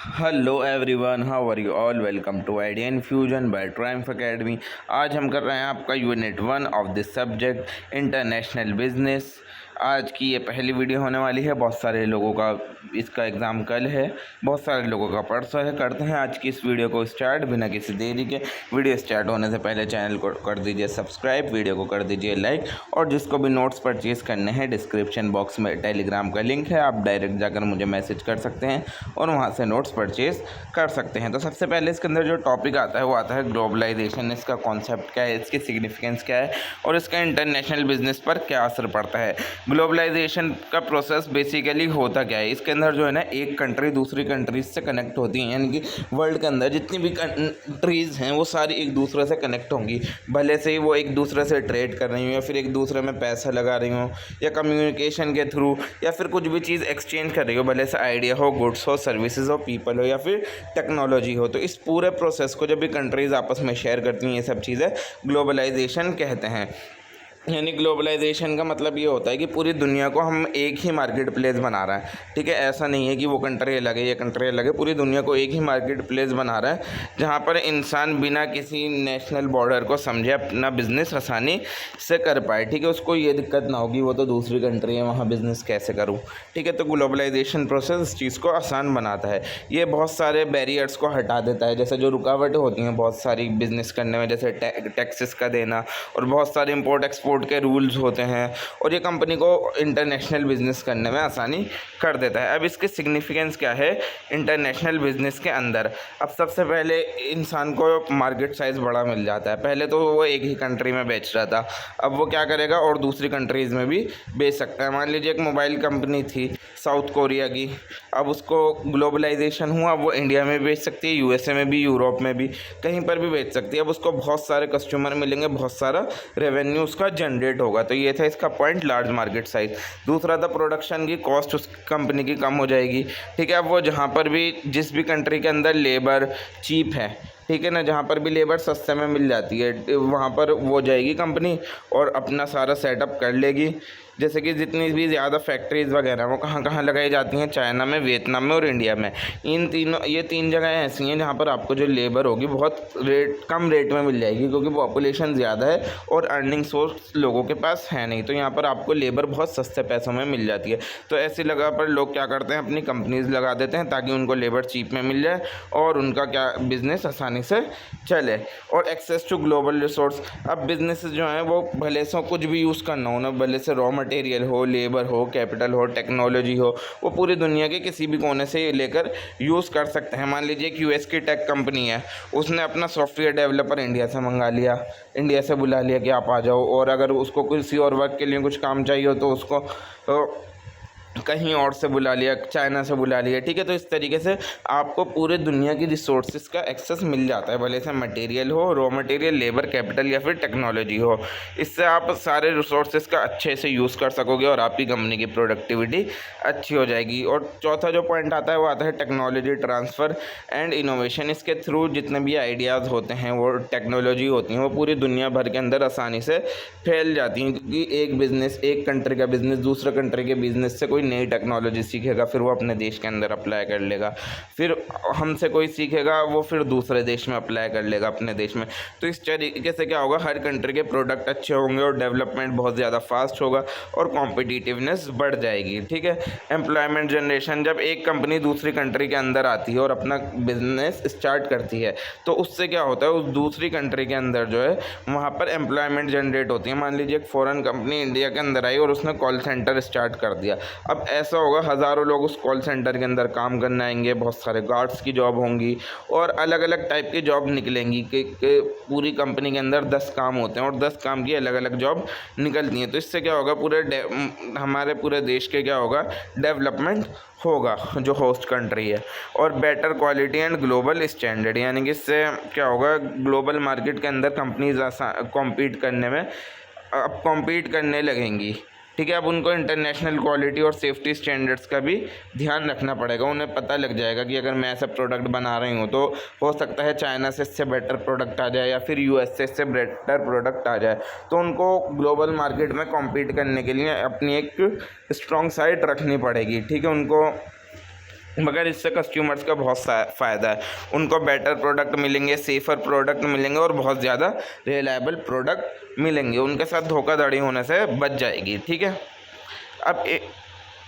Hello everyone, how are you all. Welcome to Idea Infusion by Triumph Academy. आज हम कर रहे हैं आपका unit 1 of this subject international business. आज की ये पहली वीडियो होने वाली है। बहुत सारे लोगों का इसका एग्ज़ाम कल है, बहुत सारे लोगों का परसों है। करते हैं आज की इस वीडियो को स्टार्ट बिना किसी देरी के। वीडियो स्टार्ट होने से पहले चैनल को कर दीजिए सब्सक्राइब, वीडियो को कर दीजिए लाइक, और जिसको भी नोट्स परचेज़ करने हैं डिस्क्रिप्शन बॉक्स में टेलीग्राम का लिंक है, आप डायरेक्ट जाकर मुझे मैसेज कर सकते हैं और वहाँ से नोट्स परचेज़ कर सकते हैं। तो सबसे पहले इसके अंदर जो टॉपिक आता है वो आता है ग्लोबलाइजेशन। इसका कॉन्सेप्ट क्या है, इसकी सिग्निफिकेंस क्या है और इसका इंटरनेशनल बिजनेस पर क्या असर पड़ता है। ग्लोबलाइजेशन का प्रोसेस बेसिकली होता क्या है, इसके अंदर जो है ना एक कंट्री दूसरी कंट्रीज से कनेक्ट होती हैं, यानी कि वर्ल्ड के अंदर जितनी भी कंट्रीज़ हैं वो सारी एक दूसरे से कनेक्ट होंगी। भले से ही वो एक दूसरे से ट्रेड कर रही हो या फिर एक दूसरे में पैसा लगा रही हो या कम्युनिकेशन के थ्रू या फिर कुछ भी चीज़ एक्सचेंज कर रही हो, भले से आइडिया हो, गुड्स हो, सर्विसेज हो, पीपल हो या फिर टेक्नोलॉजी हो। तो इस पूरे प्रोसेस को जब भी कंट्रीज़ आपस में शेयर करती हैं, ये सब चीज़ें ग्लोबलाइजेशन कहते हैं। यानी ग्लोबलाइजेशन का मतलब ये होता है कि पूरी दुनिया को हम एक ही मार्केट प्लेस बना रहा है। ठीक है, ऐसा नहीं है कि वो कंट्री अलग है, ये कंट्री अलग है, पूरी दुनिया को एक ही मार्केट प्लेस बना रहा है जहाँ पर इंसान बिना किसी नेशनल बॉर्डर को समझे अपना बिजनेस आसानी से कर पाए। ठीक है, उसको ये दिक्कत ना होगी वो तो दूसरी कंट्री है, वहाँ बिज़नेस कैसे करूँ। ठीक है, तो ग्लोबलाइजेशन प्रोसेस इस चीज़ को आसान बनाता है। ये बहुत सारे बैरियर्स को हटा देता है, जैसे जो रुकावटें होती हैं बहुत सारी बिजनेस करने में, जैसे टैक्सेस का देना और बहुत सारे इम्पोर्ट एक्सपोर्ट के रूल्स होते हैं, और ये कंपनी को इंटरनेशनल बिजनेस करने में आसानी कर देता है। अब इसकी सिग्निफिकेंस क्या है इंटरनेशनल बिजनेस के अंदर। अब सबसे पहले इंसान को मार्केट साइज़ बड़ा मिल जाता है। पहले तो वो एक ही कंट्री में बेच रहा था, अब वो क्या करेगा और दूसरी कंट्रीज़ में भी बेच सकता है। मान लीजिए एक मोबाइल कंपनी थी साउथ कोरिया की, अब उसको ग्लोबलाइजेशन हुआ, अब वो इंडिया में बेच सकती है, यूएसए में भी, यूरोप में भी, कहीं पर भी बेच सकती है। अब उसको बहुत सारे कस्टमर मिलेंगे, बहुत सारा रेवेन्यू उसका जनरेट होगा। तो ये था इसका पॉइंट, लार्ज मार्केट साइज। दूसरा था प्रोडक्शन की कॉस्ट उस कंपनी की कम हो जाएगी। ठीक है, अब वो जहाँ पर भी जिस भी कंट्री के अंदर लेबर चीप है, ठीक है ना, जहाँ पर भी लेबर सस्ते में मिल जाती है वहाँ पर वो जाएगी कंपनी और अपना सारा सेटअप कर लेगी। जैसे कि जितनी भी ज़्यादा फैक्ट्रीज़ वगैरह वो कहाँ कहाँ लगाई जाती हैं, चाइना में, वियतनाम में और इंडिया में। ये तीन जगह ऐसी हैं जहाँ पर आपको जो लेबर होगी बहुत कम रेट में मिल जाएगी, क्योंकि पॉपुलेशन ज़्यादा है और अर्निंग सोर्स लोगों के पास है नहीं, तो यहाँ पर आपको लेबर बहुत सस्ते पैसों में मिल जाती है। तो ऐसी जगह पर लोग क्या करते हैं, अपनी कंपनीज़ लगा देते हैं ताकि उनको लेबर चीप में मिल जाए और उनका क्या बिज़नेस आसानी से चले। और एक्सेस टू ग्लोबल रिसोर्स। अब बिजनेस जो हैं वो भले से कुछ भी यूज़ करना हो ना, भले से रॉ मटेरियल हो, लेबर हो, कैपिटल हो, टेक्नोलॉजी हो, वो पूरी दुनिया के किसी भी कोने से लेकर यूज़ कर सकते हैं। मान लीजिए एक यूएस की टेक कंपनी है, उसने अपना सॉफ्टवेयर डेवलपर इंडिया से मंगा लिया, इंडिया से बुला लिया कि आप आ जाओ, और अगर उसको किसी और वर्क के लिए कुछ काम चाहिए हो तो उसको कहीं और से बुला लिया, चाइना से बुला लिया। ठीक है, तो इस तरीके से आपको पूरे दुनिया की रिसोर्सेज का एक्सेस मिल जाता है, भले से मटेरियल हो, रॉ मटेरियल, लेबर, कैपिटल या फिर टेक्नोलॉजी हो। इससे आप सारे रिसोर्सेज का अच्छे से यूज़ कर सकोगे और आपकी कंपनी की प्रोडक्टिविटी अच्छी हो जाएगी। और चौथा जो पॉइंट आता है वो आता है टेक्नोलॉजी ट्रांसफ़र एंड इनोवेशन। इसके थ्रू जितने भी आइडियाज़ होते हैं, वो टेक्नोलॉजी होती हैं, वो पूरी दुनिया भर के अंदर आसानी से फैल जाती हैं, क्योंकि एक बिज़नेस, एक कंट्री का बिज़नेस दूसरे कंट्री के बिज़नेस से कोई नई टेक्नोलॉजी सीखेगा, फिर वो अपने देश के अंदर अप्लाई कर लेगा, फिर हमसे कोई सीखेगा वो फिर दूसरे देश में अप्लाई कर लेगा अपने देश में। तो इस तरीके से क्या होगा, हर कंट्री के प्रोडक्ट अच्छे होंगे और डेवलपमेंट बहुत ज़्यादा फास्ट होगा और कॉम्पिटिटिवनेस बढ़ जाएगी। ठीक है, एम्प्लॉयमेंट जनरेशन। जब एक कंपनी दूसरी कंट्री के अंदर आती है और अपना बिजनेस स्टार्ट करती है तो उससे क्या होता है, उस दूसरी कंट्री के अंदर जो है वहाँ पर एम्प्लॉयमेंट जनरेट होती है। मान लीजिए एक फ़ॉरेन कंपनी इंडिया के अंदर आई और उसने कॉल सेंटर स्टार्ट कर दिया। अब ऐसा होगा, हज़ारों लोग उस कॉल सेंटर के अंदर काम करने आएंगे, बहुत सारे गार्ड्स की जॉब होंगी और अलग अलग टाइप की जॉब निकलेंगी कि पूरी कंपनी के अंदर 10 काम होते हैं और 10 काम की अलग अलग जॉब निकलती हैं। तो इससे क्या होगा, हमारे पूरे देश के क्या होगा, डेवलपमेंट होगा जो होस्ट कंट्री है। और better quality and global standard, यानी कि इससे क्या होगा, ग्लोबल मार्केट के अंदर कंपनीज कॉम्पीट करने में अब कॉम्पीट करने लगेंगी। ठीक है, अब उनको इंटरनेशनल क्वालिटी और सेफ्टी स्टैंडर्ड्स का भी ध्यान रखना पड़ेगा। उन्हें पता लग जाएगा कि अगर मैं ऐसा प्रोडक्ट बना रही हूँ तो हो सकता है चाइना से इससे बेटर प्रोडक्ट आ जाए या फिर यूएस से इससे बेटर प्रोडक्ट आ जाए। तो उनको ग्लोबल मार्केट में कॉम्पीट करने के लिए अपनी एक स्ट्रॉन्ग साइट रखनी पड़ेगी। ठीक है, उनको मगर इससे कस्टमर्स का बहुत फ़ायदा है, उनको बेटर प्रोडक्ट मिलेंगे, सेफ़र प्रोडक्ट मिलेंगे और बहुत ज़्यादा रिलायबल प्रोडक्ट मिलेंगे, उनके साथ धोखाधड़ी होने से बच जाएगी। ठीक है, अब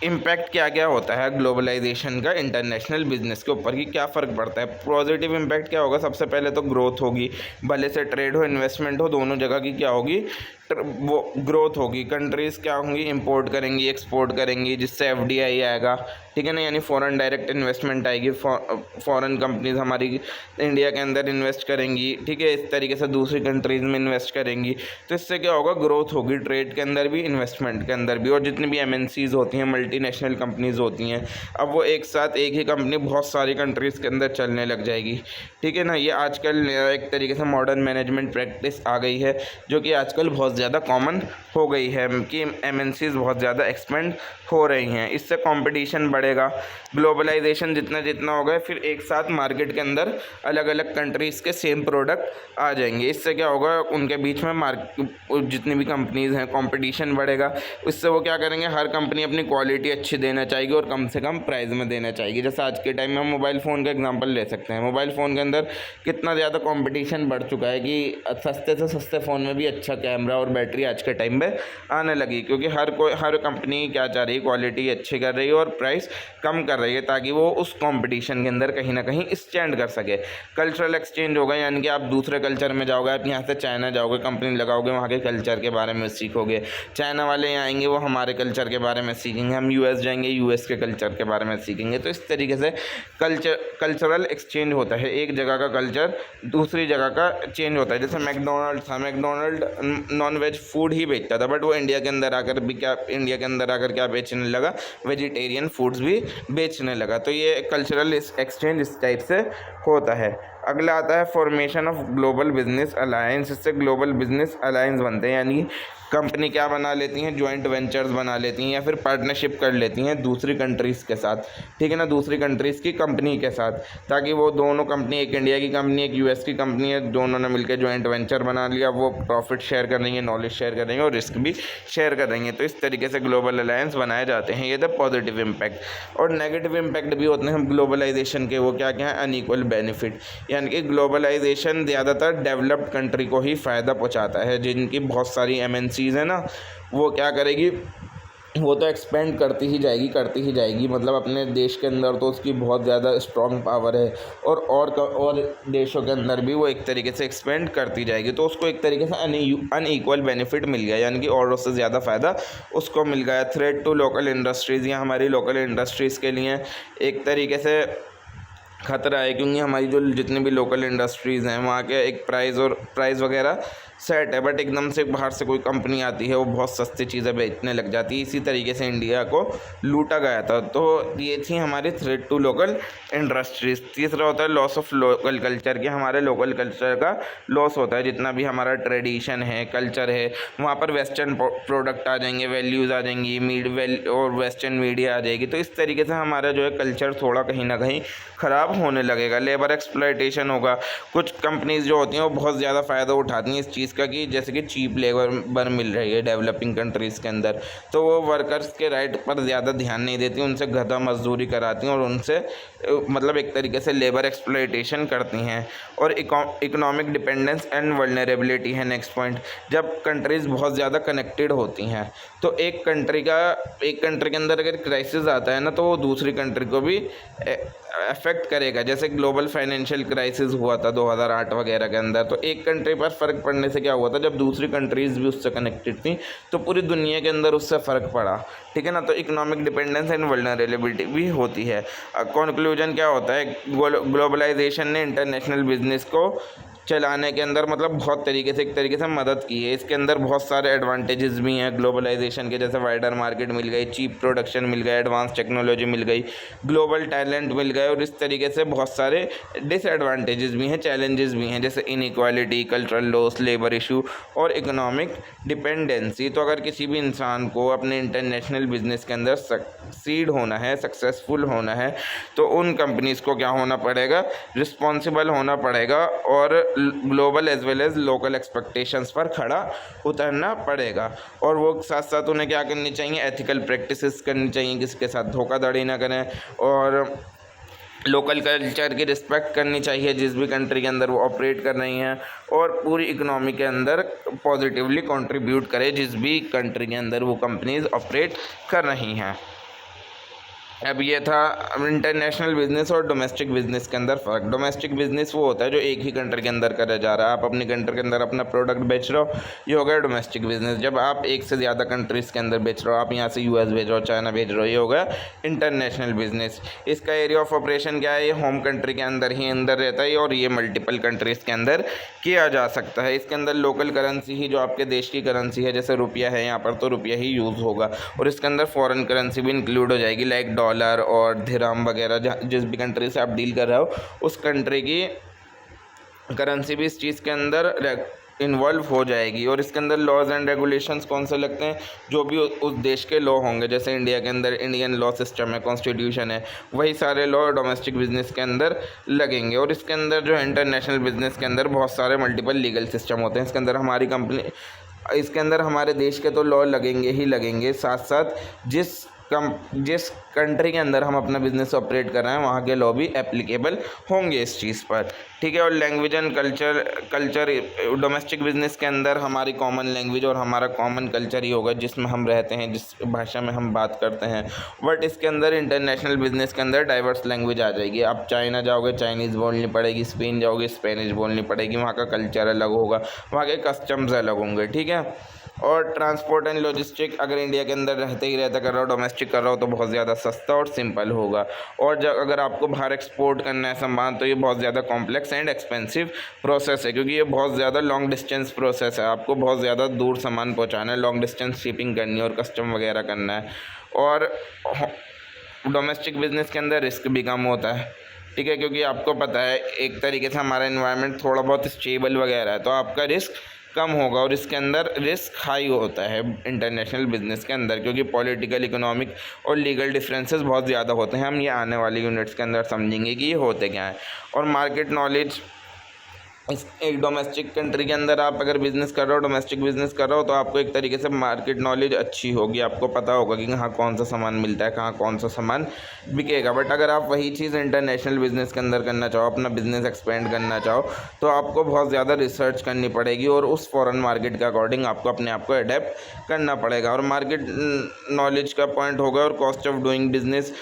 इम्पैक्ट क्या क्या होता है ग्लोबलाइजेशन का इंटरनेशनल बिजनेस के ऊपर, कि क्या फ़र्क पड़ता है। पॉजिटिव इम्पैक्ट क्या होगा, सबसे पहले तो ग्रोथ होगी, भले से ट्रेड हो इन्वेस्टमेंट हो, दोनों जगह की क्या होगी, वो ग्रोथ होगी। कंट्रीज़ क्या होंगी, इंपोर्ट करेंगी, एक्सपोर्ट करेंगी, जिससे एफडीआई आएगा, ठीक है ना, यानी फॉरेन डायरेक्ट इन्वेस्टमेंट आएगी, फॉरेन कंपनीज हमारी इंडिया के अंदर इन्वेस्ट करेंगी, ठीक है, इस तरीके से दूसरी कंट्रीज़ में इन्वेस्ट करेंगी। तो इससे क्या होगा, ग्रोथ होगी ट्रेड के अंदर भी, इन्वेस्टमेंट के अंदर भी। और जितनी भी एमएनसीज होती हैं, मल्टीनेशनल कंपनीज़ होती हैं, अब वो एक साथ एक ही कंपनी बहुत सारी कंट्रीज़ के अंदर चलने लग जाएगी। ठीक है ना, ये आजकल एक तरीके से मॉडर्न मैनेजमेंट प्रैक्टिस आ गई है, जो कि आजकल बहुत ज़्यादा कॉमन हो गई है कि एमएनसीज बहुत ज़्यादा एक्सपेंड हो रही हैं। इससे कंपटीशन बढ़ेगा, ग्लोबलाइजेशन जितना जितना होगा, फिर एक साथ मार्केट के अंदर अलग अलग कंट्रीज़ के सेम प्रोडक्ट आ जाएंगे। इससे क्या होगा, उनके बीच में जितनी भी कंपनीज़ हैं, कंपटीशन बढ़ेगा। इससे वो क्या करेंगे, हर कंपनी अपनी क्वालिटी अच्छी देना चाहेगी और कम से कम प्राइस में देना चाहेगी। जैसे आज के टाइम में हम मोबाइल फ़ोन का एग्जांपल ले सकते हैं। मोबाइल फ़ोन के अंदर कितना ज़्यादा कंपटीशन बढ़ चुका है कि सस्ते से सस्ते फ़ोन में भी अच्छा कैमरा और बैटरी आज के टाइम में आने लगी, क्योंकि हर कंपनी क्या चाह रही है, क्वालिटी अच्छी कर रही है और प्राइस कम कर रही है, ताकि वो उस कंपटीशन के अंदर कहीं ना कहीं स्टैंड कर सके। कल्चरल एक्सचेंज होगा, यानी कि आप दूसरे कल्चर में जाओगे, आप यहाँ से चाइना जाओगे, कंपनी लगाओगे, वहाँ के कल्चर के बारे में सीखोगे। चाइना वाले यहाँ आएंगे, वो हमारे कल्चर के बारे में सीखेंगे। हम यूएस जाएंगे, यूएस के कल्चर के बारे में सीखेंगे। तो इस तरीके से कल्चरल एक्सचेंज होता है, एक जगह का कल्चर दूसरी जगह का चेंज होता है। जैसे मैकडोनल्ड था, मैकडोनल्ड नॉन वेज फूड ही बेचता था, बट वो इंडिया के अंदर आकर क्या बेचने लगा, वेजिटेरियन फूड्स भी बेचने लगा। तो ये कल्चरल एक्सचेंज इस टाइप से होता है। अगला आता है formation of global business alliance. इससे ग्लोबल बिजनेस अलायंस बनते हैं, यानी कंपनी क्या बना लेती हैं, जॉइंट वेंचर्स बना लेती हैं या फिर पार्टनरशिप कर लेती हैं दूसरी कंट्रीज़ के साथ, ठीक है ना, दूसरी कंट्रीज़ की कंपनी के साथ, ताकि वो दोनों कंपनी, एक इंडिया की कंपनी, एक यूएस की कंपनी है, दोनों ने मिलकर जॉइंट वेंचर बना लिया, वो प्रॉफिट शेयर कर रही है, नॉलेज शेयर कर रही है और रिस्क भी शेयर कर रही हैं। तो इस तरीके से ग्लोबल अलायंस बनाए जाते हैं। ये द पॉजिटिव इम्पैक्ट। और नेगेटिव इम्पैक्ट भी होते हैं ग्लोबलाइजेशन के। वो क्या क्या है, अनइक्वल बेनिफिट, यानी कि ग्लोबलाइजेशन ज़्यादातर डेवलप्ड कंट्री को ही फ़ायदा पहुँचाता है। जिनकी बहुत सारी एमएनसीज़ हैं ना, वो क्या करेगी, वो तो एक्सपेंड करती ही जाएगी, मतलब अपने देश के अंदर तो उसकी बहुत ज़्यादा स्ट्रॉन्ग पावर है, और देशों के अंदर भी वो एक तरीके से एक्सपेंड करती जाएगी। तो उसको एक तरीके से अनइक्वल बेनिफिट मिल गया, यानी कि औरों से ज़्यादा फ़ायदा उसको मिल गया। थ्रेट टू लोकल इंडस्ट्रीज़, या हमारी लोकल इंडस्ट्रीज़ के लिए एक तरीके से खतरा है, क्योंकि हमारी जो जितनी भी लोकल इंडस्ट्रीज़ हैं, वहाँ के एक प्राइस वगैरह सेट है, बट एकदम से बाहर से कोई कंपनी आती है, वो बहुत सस्ती चीज़ें बेचने लग जाती है। इसी तरीके से इंडिया को लूटा गया था। तो ये थी हमारी थ्रेट टू लोकल इंडस्ट्रीज़। तीसरा होता है लॉस ऑफ लोकल कल्चर, कि हमारे लोकल कल्चर का लॉस होता है। जितना भी हमारा ट्रेडिशन है, कल्चर है, वहाँ पर वेस्टर्न प्रोडक्ट आ जाएंगे, वैल्यूज़ आ जाएंगी, और वेस्टर्न मीडिया आ जाएगी। तो इस तरीके से हमारा जो है कल्चर थोड़ा कहीं ना कहीं ख़राब होने लगेगा। लेबर एक्सप्लॉयटेशन होगा। कुछ कंपनीज़ जो होती हैं वो बहुत ज़्यादा फ़ायदा उठाती हैं इस चीज़ का, कि जैसे कि चीप लेबर मिल रही है डेवलपिंग कंट्रीज़ के अंदर, तो वो वर्कर्स के राइट पर ज़्यादा ध्यान नहीं देती, उनसे गधा मजदूरी कराती हैं और उनसे मतलब एक तरीके से लेबर एक्सप्लॉयटेशन करती हैं। और इकोनॉमिक डिपेंडेंस एंड वल्नरेबिलिटी है नेक्स्ट पॉइंट। जब कंट्रीज़ बहुत ज़्यादा कनेक्टेड होती हैं, तो एक कंट्री के अंदर अगर क्राइसिस आता है ना, तो वो दूसरी कंट्री को भी अफेक्ट करेगा। जैसे ग्लोबल फाइनेंशियल क्राइसिस हुआ था 2008 वगैरह के अंदर, तो एक कंट्री पर फ़र्क पड़ने से क्या हुआ था, जब दूसरी कंट्रीज़ भी उससे कनेक्टेड थी, तो पूरी दुनिया के अंदर उससे फ़र्क पड़ा, ठीक है ना। तो इकोनॉमिक डिपेंडेंस एंड वल्नरेबिलिटी भी होती है। कंक्लूजन क्या होता है, ग्लोबलाइजेशन ने इंटरनेशनल बिजनेस को चलाने के अंदर मतलब बहुत तरीके से एक तरीके से मदद की है। इसके अंदर बहुत सारे एडवांटेजेस भी हैं ग्लोबलाइजेशन के, जैसे वाइडर मार्केट मिल गई, चीप प्रोडक्शन मिल गया, एडवांस टेक्नोलॉजी मिल गई, ग्लोबल टैलेंट मिल गए। और इस तरीके से बहुत सारे डिसएडवांटेजेस भी हैं, चैलेंजेस भी हैं, जैसे inequality, cultural loss, labour issue और इकोनॉमिक डिपेंडेंसी। तो अगर किसी भी इंसान को अपने इंटरनेशनल बिजनेस के अंदर सक्सीड होना है, सक्सेसफुल होना है, तो उन कंपनीज़ को क्या होना पड़ेगा, रिस्पॉन्सिबल होना पड़ेगा और global as well as local expectations पर खड़ा उतरना पड़ेगा। और वो साथ साथ उन्हें क्या करनी चाहिए, एथिकल प्रैक्टिसेस करनी चाहिए, किसके साथ धोखाधड़ी ना करें और लोकल कल्चर की रिस्पेक्ट करनी चाहिए जिस भी कंट्री के अंदर वो ऑपरेट कर रही हैं, और पूरी इकोनॉमी के अंदर पॉजिटिवली कंट्रीब्यूट करे जिस भी कंट्री के अंदर वो कंपनीज ऑपरेट कर रही हैं। अब ये था इंटरनेशनल बिजनेस और डोमेस्टिक बिजनेस के अंदर फ़र्क। डोमेस्टिक बिजनेस वो होता है जो एक ही कंट्री के अंदर करा जा रहा है, आप अपनी कंट्री के अंदर अपना प्रोडक्ट बेच रहे हो, ये हो गया डोमेस्टिक बिजनेस। जब आप एक से ज़्यादा कंट्रीज़ के अंदर बेच रहे हो, आप यहाँ से यूएस भेज रहे हो, चाइना भेज रहे हो, ये हो गया इंटरनेशनल बिजनेस। इसका एरिया ऑफ ऑपरेशन क्या है, ये होम कंट्री के अंदर ही अंदर रहता है और ये मल्टीपल कंट्रीज़ के अंदर किया जा सकता है। इसके अंदर लोकल करेंसी ही जो आपके देश की करेंसी है, जैसे रुपया है यहाँ पर तो रुपया ही यूज़ होगा, और इसके अंदर फॉरेन करेंसी भी इंक्लूड हो जाएगी, लाइक डॉलर और दिरहम वगैरह। जिस भी कंट्री से आप डील कर रहे हो उस कंट्री की करेंसी भी इस चीज़ के अंदर इन्वॉल्व हो जाएगी। और इसके अंदर लॉज एंड रेगुलेशंस कौन से लगते हैं, जो भी उस देश के लॉ होंगे, जैसे इंडिया के अंदर इंडियन लॉ सिस्टम है, कॉन्स्टिट्यूशन है, वही सारे लॉ डोमेस्टिक बिजनेस के अंदर लगेंगे। और इसके अंदर जो है इंटरनेशनल बिजनेस के अंदर बहुत सारे मल्टीपल लीगल सिस्टम होते हैं। इसके अंदर हमारी कंपनी, इसके अंदर हमारे देश के तो लॉ लगेंगे ही लगेंगे, साथ साथ जिस कंट्री के अंदर हम अपना बिजनेस ऑपरेट कर रहे हैं वहाँ के लॉ भी एप्लीकेबल होंगे इस चीज़ पर, ठीक है। और language and culture domestic business के अंदर हमारी कॉमन लैंग्वेज और हमारा कॉमन कल्चर ही होगा जिसमें हम रहते हैं, जिस भाषा में हम बात करते हैं। बट इसके अंदर इंटरनेशनल बिजनेस के अंदर डाइवर्स लैंग्वेज आ जाएगी। आप चाइना जाओगे चाइनीज़ बोलनी पड़ेगी, स्पेन जाओगे स्पेनिश बोलनी पड़ेगी, वहाँ का कल्चर अलग होगा, वहाँ के कस्टम्स अलग होंगे, ठीक है। और ट्रांसपोर्ट एंड लॉजिस्टिक अगर इंडिया के अंदर रहते ही रहता कर रहा हो, डोमेस्टिक कर रहा हो, तो बहुत ज़्यादा सस्ता और सिंपल होगा। और जब अगर आपको बाहर एक्सपोर्ट करना है सामान, तो ये बहुत ज़्यादा कॉम्प्लेक्स एंड एक्सपेंसिव प्रोसेस है, क्योंकि ये बहुत ज़्यादा लॉन्ग डिस्टेंस प्रोसेस है। आपको बहुत ज़्यादा दूर सामान पहुँचाना है, लॉन्ग डिस्टेंस शिपिंग करनी है और कस्टम वगैरह करना है। और डोमेस्टिक बिजनेस के अंदर रिस्क भी कम होता है, ठीक है, क्योंकि आपको पता है एक तरीके से हमारा एनवायरनमेंट थोड़ा बहुत स्टेबल वगैरह है, तो आपका रिस्क कम होगा। और इसके अंदर रिस्क हाई होता है इंटरनेशनल बिजनेस के अंदर, क्योंकि पॉलिटिकल, इकोनॉमिक और लीगल डिफरेंसेस बहुत ज़्यादा होते हैं। हम ये आने वाले यूनिट्स के अंदर समझेंगे कि ये होते क्या हैं। और मार्केट नॉलेज, इस एक डोमेस्टिक कंट्री के अंदर आप अगर बिज़नेस कर रहे हो, डोमेस्टिक बिज़नेस कर रहे हो, तो आपको एक तरीके से मार्केट नॉलेज अच्छी होगी, आपको पता होगा कि कहाँ कौन सा सामान मिलता है, कहाँ कौन सा सामान बिकेगा। बट अगर आप वही चीज़ इंटरनेशनल बिज़नेस के अंदर करना चाहो, अपना बिज़नेस एक्सपेंड करना चाहो, तो आपको बहुत ज़्यादा रिसर्च करनी पड़ेगी और उस फॉरेन मार्केट के अकॉर्डिंग आपको अपने आप को अडेप्ट करना पड़ेगा। और मार्केट नॉलेज का पॉइंट होगा। और cost of doing business,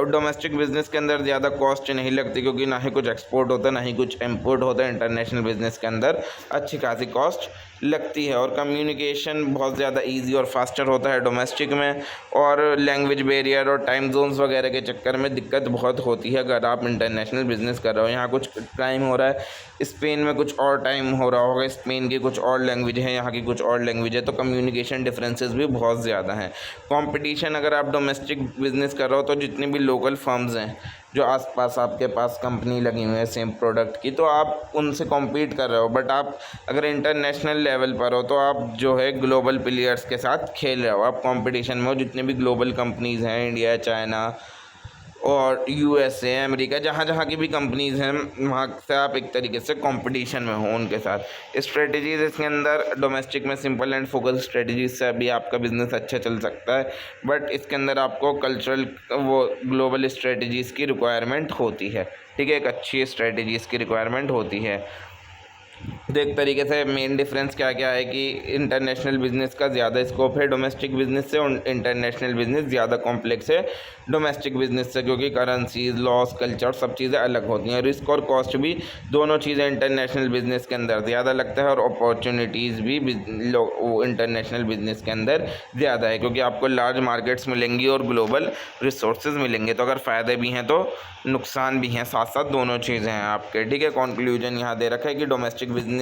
domestic business के अंदर ज़्यादा कॉस्ट नहीं लगती, क्योंकि ना ही कुछ एक्सपोर्ट होता है ना ही कुछ इम्पोर्ट होता है। इंटरनेशनल बिज़नेस के अंदर अच्छी खासी कॉस्ट लगती है। और कम्युनिकेशन बहुत ज़्यादा इजी और फास्टर होता है डोमेस्टिक में। और लैंग्वेज बैरियर और टाइम जोन्स वगैरह के चक्कर में दिक्कत बहुत होती है अगर आप इंटरनेशनल बिज़नेस कर रहे हो। यहाँ कुछ टाइम हो रहा है, स्पेन में कुछ और टाइम हो रहा होगा, स्पेन की कुछ और लैंग्वेज है, यहाँ की कुछ और लैंग्वेज है, तो कम्युनिकेशन डिफरेंसेस भी बहुत ज़्यादा हैं। कंपटीशन, अगर आप डोमेस्टिक बिज़नेस कर रहे हो, तो जितनी भी लोकल फर्म्स हैं जो आसपास आपके पास कंपनी लगी हुई है सेम प्रोडक्ट की, तो आप उनसे कॉम्पीट कर रहे हो। बट आप अगर इंटरनेशनल लेवल पर हो, तो आप जो है ग्लोबल प्लेयर्स के साथ खेल रहे हो, आप कंपटीशन में हो। जितने भी ग्लोबल कंपनीज़ हैं, इंडिया, चाइना और यूएसए, अमेरिका, जहाँ जहाँ की भी कंपनीज़ हैं, वहाँ से आप एक तरीके से कंपटीशन में हो उनके साथ। स्ट्रेटजीज़ इसके अंदर डोमेस्टिक में सिंपल एंड फोकस स्ट्रेटजीज से भी आपका बिज़नेस अच्छा चल सकता है। बट इसके अंदर आपको कल्चरल वो ग्लोबल स्ट्रेटजीज़ की रिक्वायरमेंट होती है, ठीक है, एक अच्छी स्ट्रेटजीज़ की रिक्वायरमेंट होती है। तो एक तरीके से मेन डिफरेंस क्या क्या है कि इंटरनेशनल बिज़नेस का ज़्यादा स्कोप है डोमेस्टिक बिज़नेस से, और इंटरनेशनल बिज़नेस ज़्यादा कॉम्प्लेक्स है डोमेस्टिक बिज़नेस से, क्योंकि करेंसीज, लॉस, कल्चर सब चीज़ें अलग होती हैं। रिस्क और कॉस्ट भी दोनों चीज़ें इंटरनेशनल बिज़नेस के अंदर ज़्यादा लगता है, और अपॉर्चुनिटीज़ भी इंटरनेशनल बिज़नेस के अंदर ज़्यादा है, क्योंकि आपको लार्ज मार्केट्स मिलेंगी और ग्लोबल रिसोर्सेज मिलेंगे। तो अगर फ़ायदे भी हैं तो नुकसान भी हैं, साथ साथ दोनों चीज़ें हैं आपके, ठीक है। कंक्लूजन यहाँ दे रखा है कि डोमेस्टिक बिजनेस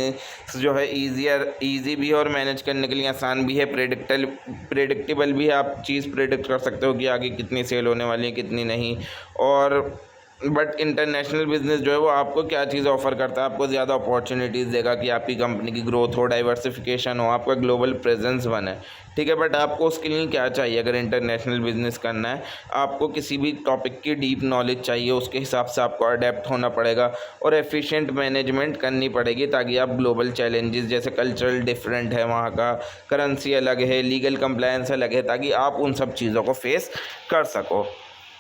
जो है ईजी भी है और मैनेज करने के लिए आसान भी है, प्रेडिक्टेबल भी है। आप चीज़ प्रेडिक्ट कर सकते हो कि आगे कितनी सेल होने वाली है, कितनी नहीं। और बट इंटरनेशनल बिज़नेस जो है वो आपको क्या चीज़ ऑफ़र करता है, आपको ज़्यादा अपॉर्चुनिटीज़ देगा कि आपकी कंपनी की ग्रोथ हो, डाइवर्सिफिकेशन हो, आपका ग्लोबल प्रेजेंस बने, ठीक है। बट आपको उसके लिए क्या चाहिए, अगर इंटरनेशनल बिज़नेस करना है, आपको किसी भी टॉपिक की डीप नॉलेज चाहिए, उसके हिसाब से आपको अडेप्ट होना पड़ेगा और एफिशिएंट मैनेजमेंट करनी पड़ेगी, ताकि आप ग्लोबल चैलेंजेस, जैसे कल्चरल डिफरेंट है, वहाँ का करेंसी अलग है, लीगल कंप्लायंस अलग है, ताकि आप उन सब चीज़ों को फेस कर सको।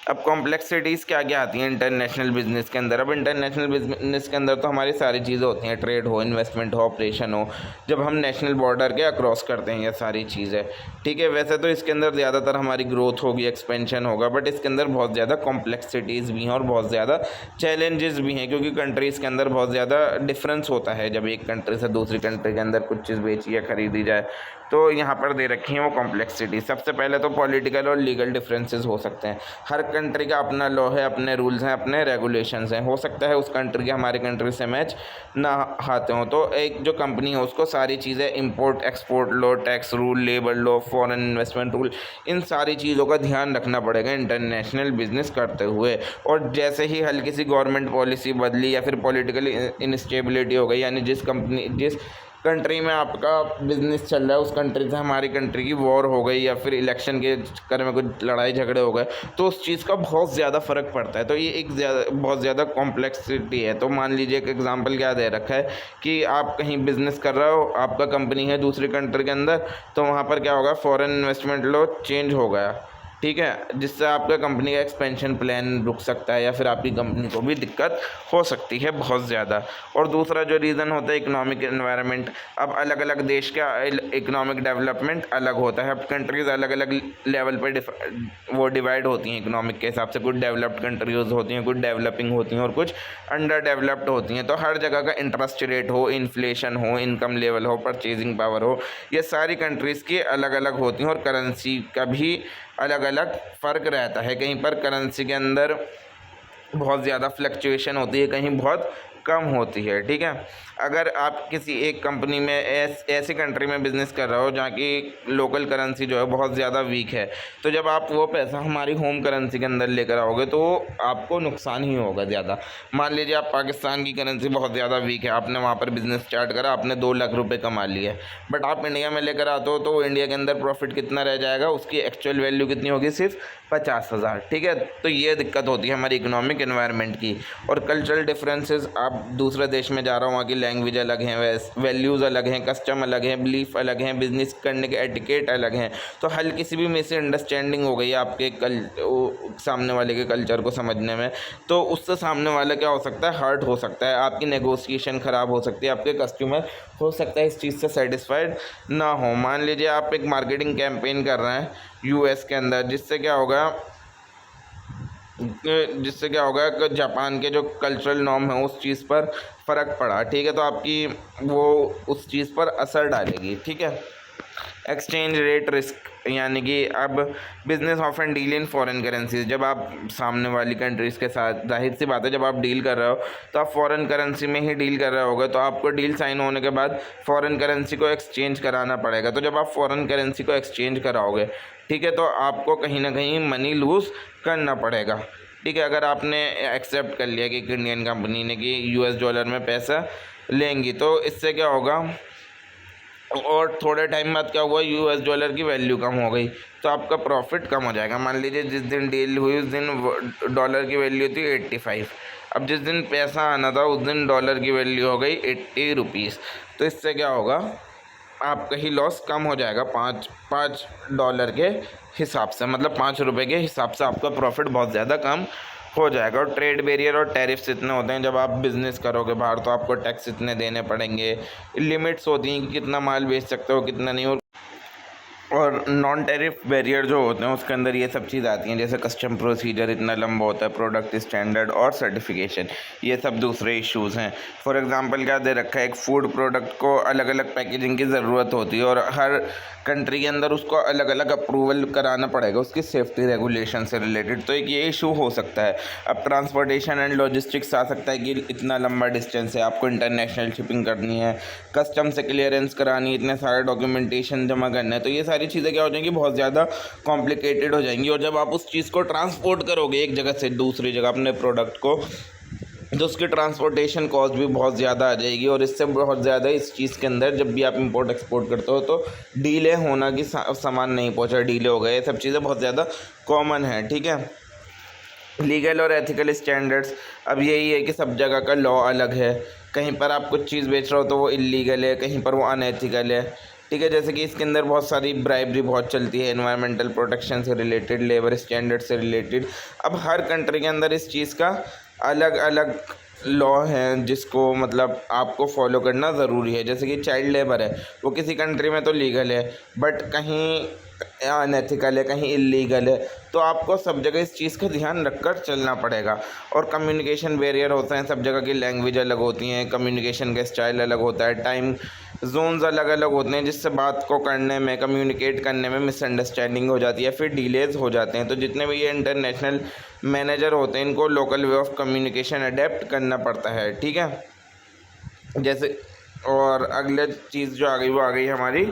अब कॉम्प्लेक्सिटीज़ क्या क्या आती हैं इंटरनेशनल बिजनेस के अंदर। अब इंटरनेशनल बिजनेस के अंदर तो हमारी सारी चीज़ें होती हैं, ट्रेड हो, इन्वेस्टमेंट हो, ऑपरेशन हो, जब हम नेशनल बॉर्डर के अक्रॉस करते हैं ये सारी चीज़ें, ठीक है। वैसे तो इसके अंदर ज़्यादातर हमारी ग्रोथ होगी, एक्सपेंशन होगा, बट इसके अंदर बहुत ज़्यादा कॉम्प्लेक्सिटीज़ भी हैं और बहुत ज़्यादा चैलेंजेस भी हैं, क्योंकि कंट्रीज़ के अंदर बहुत ज़्यादा डिफरेंस होता है जब एक कंट्री से दूसरी कंट्री के अंदर कुछ चीज़ बेची या खरीदी जाए। तो यहाँ पर दे रखी हैं वो कॉम्प्लेक्सिटी। सबसे पहले तो पॉलिटिकल और लीगल डिफरेंसेस हो सकते हैं। हर कंट्री का अपना लॉ है, अपने रूल्स हैं, अपने रेगुलेशंस हैं। हो सकता है उस कंट्री के हमारी कंट्री से मैच ना आते हों, तो एक जो कंपनी है उसको सारी चीज़ें import export law, tax rule, labour law, foreign investment rule, इन सारी चीज़ों का ध्यान रखना पड़ेगा इंटरनेशनल बिजनेस करते हुए। और जैसे ही हल्की सी गवर्नमेंट पॉलिसी बदली या फिर पॉलिटिकल इंस्टेबिलिटी हो गई, यानी जिस कंट्री में आपका बिजनेस चल रहा है उस कंट्री से हमारी कंट्री की वॉर हो गई या फिर इलेक्शन के चक्कर में कुछ लड़ाई झगड़े हो गए, तो उस चीज़ का बहुत ज़्यादा फ़र्क पड़ता है। तो ये एक बहुत ज़्यादा कॉम्प्लेक्सिटी है। तो मान लीजिए एक एग्जांपल क्या दे रखा है कि आप कहीं बिजनेस कर रहे हो, आपका कंपनी है दूसरी कंट्री के अंदर, तो वहाँ पर क्या होगा, फॉरेन इन्वेस्टमेंट लॉ चेंज हो गया, ठीक है, जिससे आपका कंपनी का एक्सपेंशन प्लान रुक सकता है या फिर आपकी कंपनी को भी दिक्कत हो सकती है बहुत ज़्यादा। और दूसरा जो रीज़न होता है इकोनॉमिक एनवायरनमेंट। अब अलग अलग देश का इकोनॉमिक डेवलपमेंट अलग होता है। अब कंट्रीज़ अलग अलग लेवल पर वो डिवाइड होती हैं इकोनॉमिक के हिसाब से। कुछ डेवलप्ड कंट्रीज़ होती हैं, कुछ डेवलपिंग होती हैं और कुछ अंडर डेवलप्ड होती हैं। तो हर जगह का इंटरेस्ट रेट हो, इन्फ्लेशन हो, इनकम लेवल हो, परचेजिंग पावर हो, ये सारी कंट्रीज़ की अलग अलग होती हैं। और करेंसी का भी अलग अलग फ़र्क रहता है। कहीं पर करेंसी के अंदर बहुत ज़्यादा फ्लक्चुएशन होती है, कहीं बहुत कम होती है, ठीक है। अगर आप किसी एक कंपनी में ऐसी कंट्री में बिज़नेस कर रहे हो जहाँ की लोकल करेंसी जो है बहुत ज़्यादा वीक है, तो जब आप वो पैसा हमारी होम करेंसी के अंदर लेकर आओगे तो आपको नुकसान ही होगा ज़्यादा। मान लीजिए आप पाकिस्तान की करेंसी बहुत ज़्यादा वीक है, आपने वहाँ पर बिज़नेस स्टार्ट करा, आपने 2 लाख रुपये कमा लिए, बट आप इंडिया में लेकर आते हो तो इंडिया के अंदर प्रॉफिट कितना रह जाएगा, उसकी एक्चुअल वैल्यू कितनी होगी, सिर्फ 50,000, ठीक है। तो ये दिक्कत होती है हमारी इकोनॉमिक एनवायरनमेंट की। और कल्चरल डिफरेंसेस, आप दूसरे देश में जा रहे हो, वहाँ की लैंग्वेज अलग हैं, वैल्यूज़ अलग हैं, कस्टम अलग हैं, बिलीफ अलग हैं, बिजनेस करने के एटिकेट अलग हैं। तो हल्की सी भी मिसअंडरस्टैंडिंग हो गई आपके सामने वाले के कल्चर को समझने में, तो उससे सामने वाला क्या हो सकता है, हर्ट हो सकता है, आपकी नेगोशिएशन ख़राब हो सकती है, आपके कस्टमर हो सकता है इस चीज़ से सेटिस्फाइड ना हो। मान लीजिए आप एक मार्केटिंग कैंपेन कर रहे हैं यूएस के अंदर, जिससे क्या होगा कि जापान के जो कल्चरल नॉर्म है उस चीज़ पर फ़र्क पड़ा, ठीक है, तो आपकी वो उस चीज़ पर असर डालेगी, ठीक है। एक्सचेंज रेट रिस्क, यानी कि अब business of and deal in foreign currencies. जब आप सामने वाली कंट्रीज़ के साथ, जाहिर सी बात है, जब आप डील कर रहे हो तो आप फॉरेन करेंसी में ही डील कर रहे होगे, तो आपको डील साइन होने के बाद फॉरेन करेंसी को एक्सचेंज कराना पड़ेगा। तो जब आप फॉरेन करेंसी को एक्सचेंज कराओगे, ठीक है, तो आपको कहीं ना कहीं मनी लूज़ करना पड़ेगा, ठीक है। अगर आपने एक्सेप्ट कर लिया कि इंडियन कंपनी ने कि US डॉलर में पैसा लेंगी, तो इससे क्या होगा, और थोड़े टाइम बाद क्या हुआ, US डॉलर की वैल्यू कम हो गई, तो आपका प्रॉफिट कम हो जाएगा। मान लीजिए जिस दिन डील हुई उस दिन डॉलर की वैल्यू थी 85, अब जिस दिन पैसा आना था उस दिन डॉलर की वैल्यू हो गई 80 रुपीज़। तो इससे क्या होगा, आपका ही लॉस कम हो जाएगा, पाँच डॉलर के हिसाब से, मतलब 5 रुपये के हिसाब से आपका प्रॉफिट बहुत ज़्यादा कम हो जाएगा। और ट्रेड बैरियर और टैरिफ्स इतने होते हैं, जब आप बिज़नेस करोगे बाहर तो आपको टैक्स इतने देने पड़ेंगे, लिमिट्स होती हैं कि कितना माल बेच सकते हो कितना नहीं। और नॉन टैरिफ बैरियर जो होते हैं उसके अंदर ये सब चीज़ आती हैं, जैसे कस्टम प्रोसीजर इतना लंबा होता है, प्रोडक्ट स्टैंडर्ड और सर्टिफिकेशन, ये सब दूसरे इश्यूज़ हैं। फॉर एग्जांपल क्या दे रखा है, एक फूड प्रोडक्ट को अलग अलग पैकेजिंग की ज़रूरत होती है और हर कंट्री के अंदर उसको अलग अलग अप्रूवल कराना पड़ेगा उसकी सेफ्टी रेगुलेशन से रिलेटेड, तो एक ये इशू हो सकता है। अब ट्रांसपोर्टेशन एंड लॉजिस्टिक्स आ सकता है कि इतना लंबा डिस्टेंस है, आपको इंटरनेशनल शिपिंग करनी है, कस्टम से क्लियरेंस करानी है, इतने सारे डॉक्यूमेंटेशन जमा करना है, तो ये सारी चीज़ें क्या हो जाएंगी, बहुत ज़्यादा कॉम्प्लिकेटेड हो जाएंगी। और जब आप उस चीज़ को ट्रांसपोर्ट करोगे एक जगह से दूसरी जगह अपने प्रोडक्ट को, तो उसकी ट्रांसपोर्टेशन कॉस्ट भी बहुत ज़्यादा आ जाएगी। और इससे बहुत ज़्यादा इस चीज़ के अंदर जब भी आप इंपोर्ट एक्सपोर्ट करते हो तो डीले होना कि सामान नहीं पहुंचा, डीले हो गए, ये सब चीज़ें बहुत ज़्यादा कॉमन है, ठीक है। लीगल और एथिकल स्टैंडर्ड्स, अब यही है कि सब जगह का लॉ अलग है, कहीं पर आप कुछ चीज़ बेच रहे हो तो वो इलीगल है, कहीं पर वो अनएथिकल है, ठीक है। जैसे कि इसके अंदर बहुत सारी ब्राइबरी बहुत चलती है, एनवायरमेंटल प्रोटेक्शन से रिलेटेड, लेबर स्टैंडर्ड से रिलेटेड। अब हर कंट्री के अंदर इस चीज़ का अलग अलग लॉ हैं जिसको मतलब आपको फॉलो करना ज़रूरी है। जैसे कि चाइल्ड लेबर है, वो किसी कंट्री में तो लीगल है बट कहीं अनएथिकल है, कहीं इलीगल है, तो आपको सब जगह इस चीज़ का ध्यान रखकर चलना पड़ेगा। और कम्युनिकेशन बैरियर होते हैं, सब जगह की लैंग्वेज अलग होती हैं, कम्युनिकेशन का स्टाइल अलग होता है, टाइम जोन्स अलग अलग होते हैं, जिससे बात को करने में, कम्युनिकेट करने में मिसअंडरस्टैंडिंग हो जाती है, फिर डिलेज हो जाते हैं। तो जितने भी ये इंटरनेशनल मैनेजर होते हैं, इनको local way of communication adapt करना पड़ता है, ठीक है। जैसे और अगले चीज़ जो आ गई वो आ गई हमारी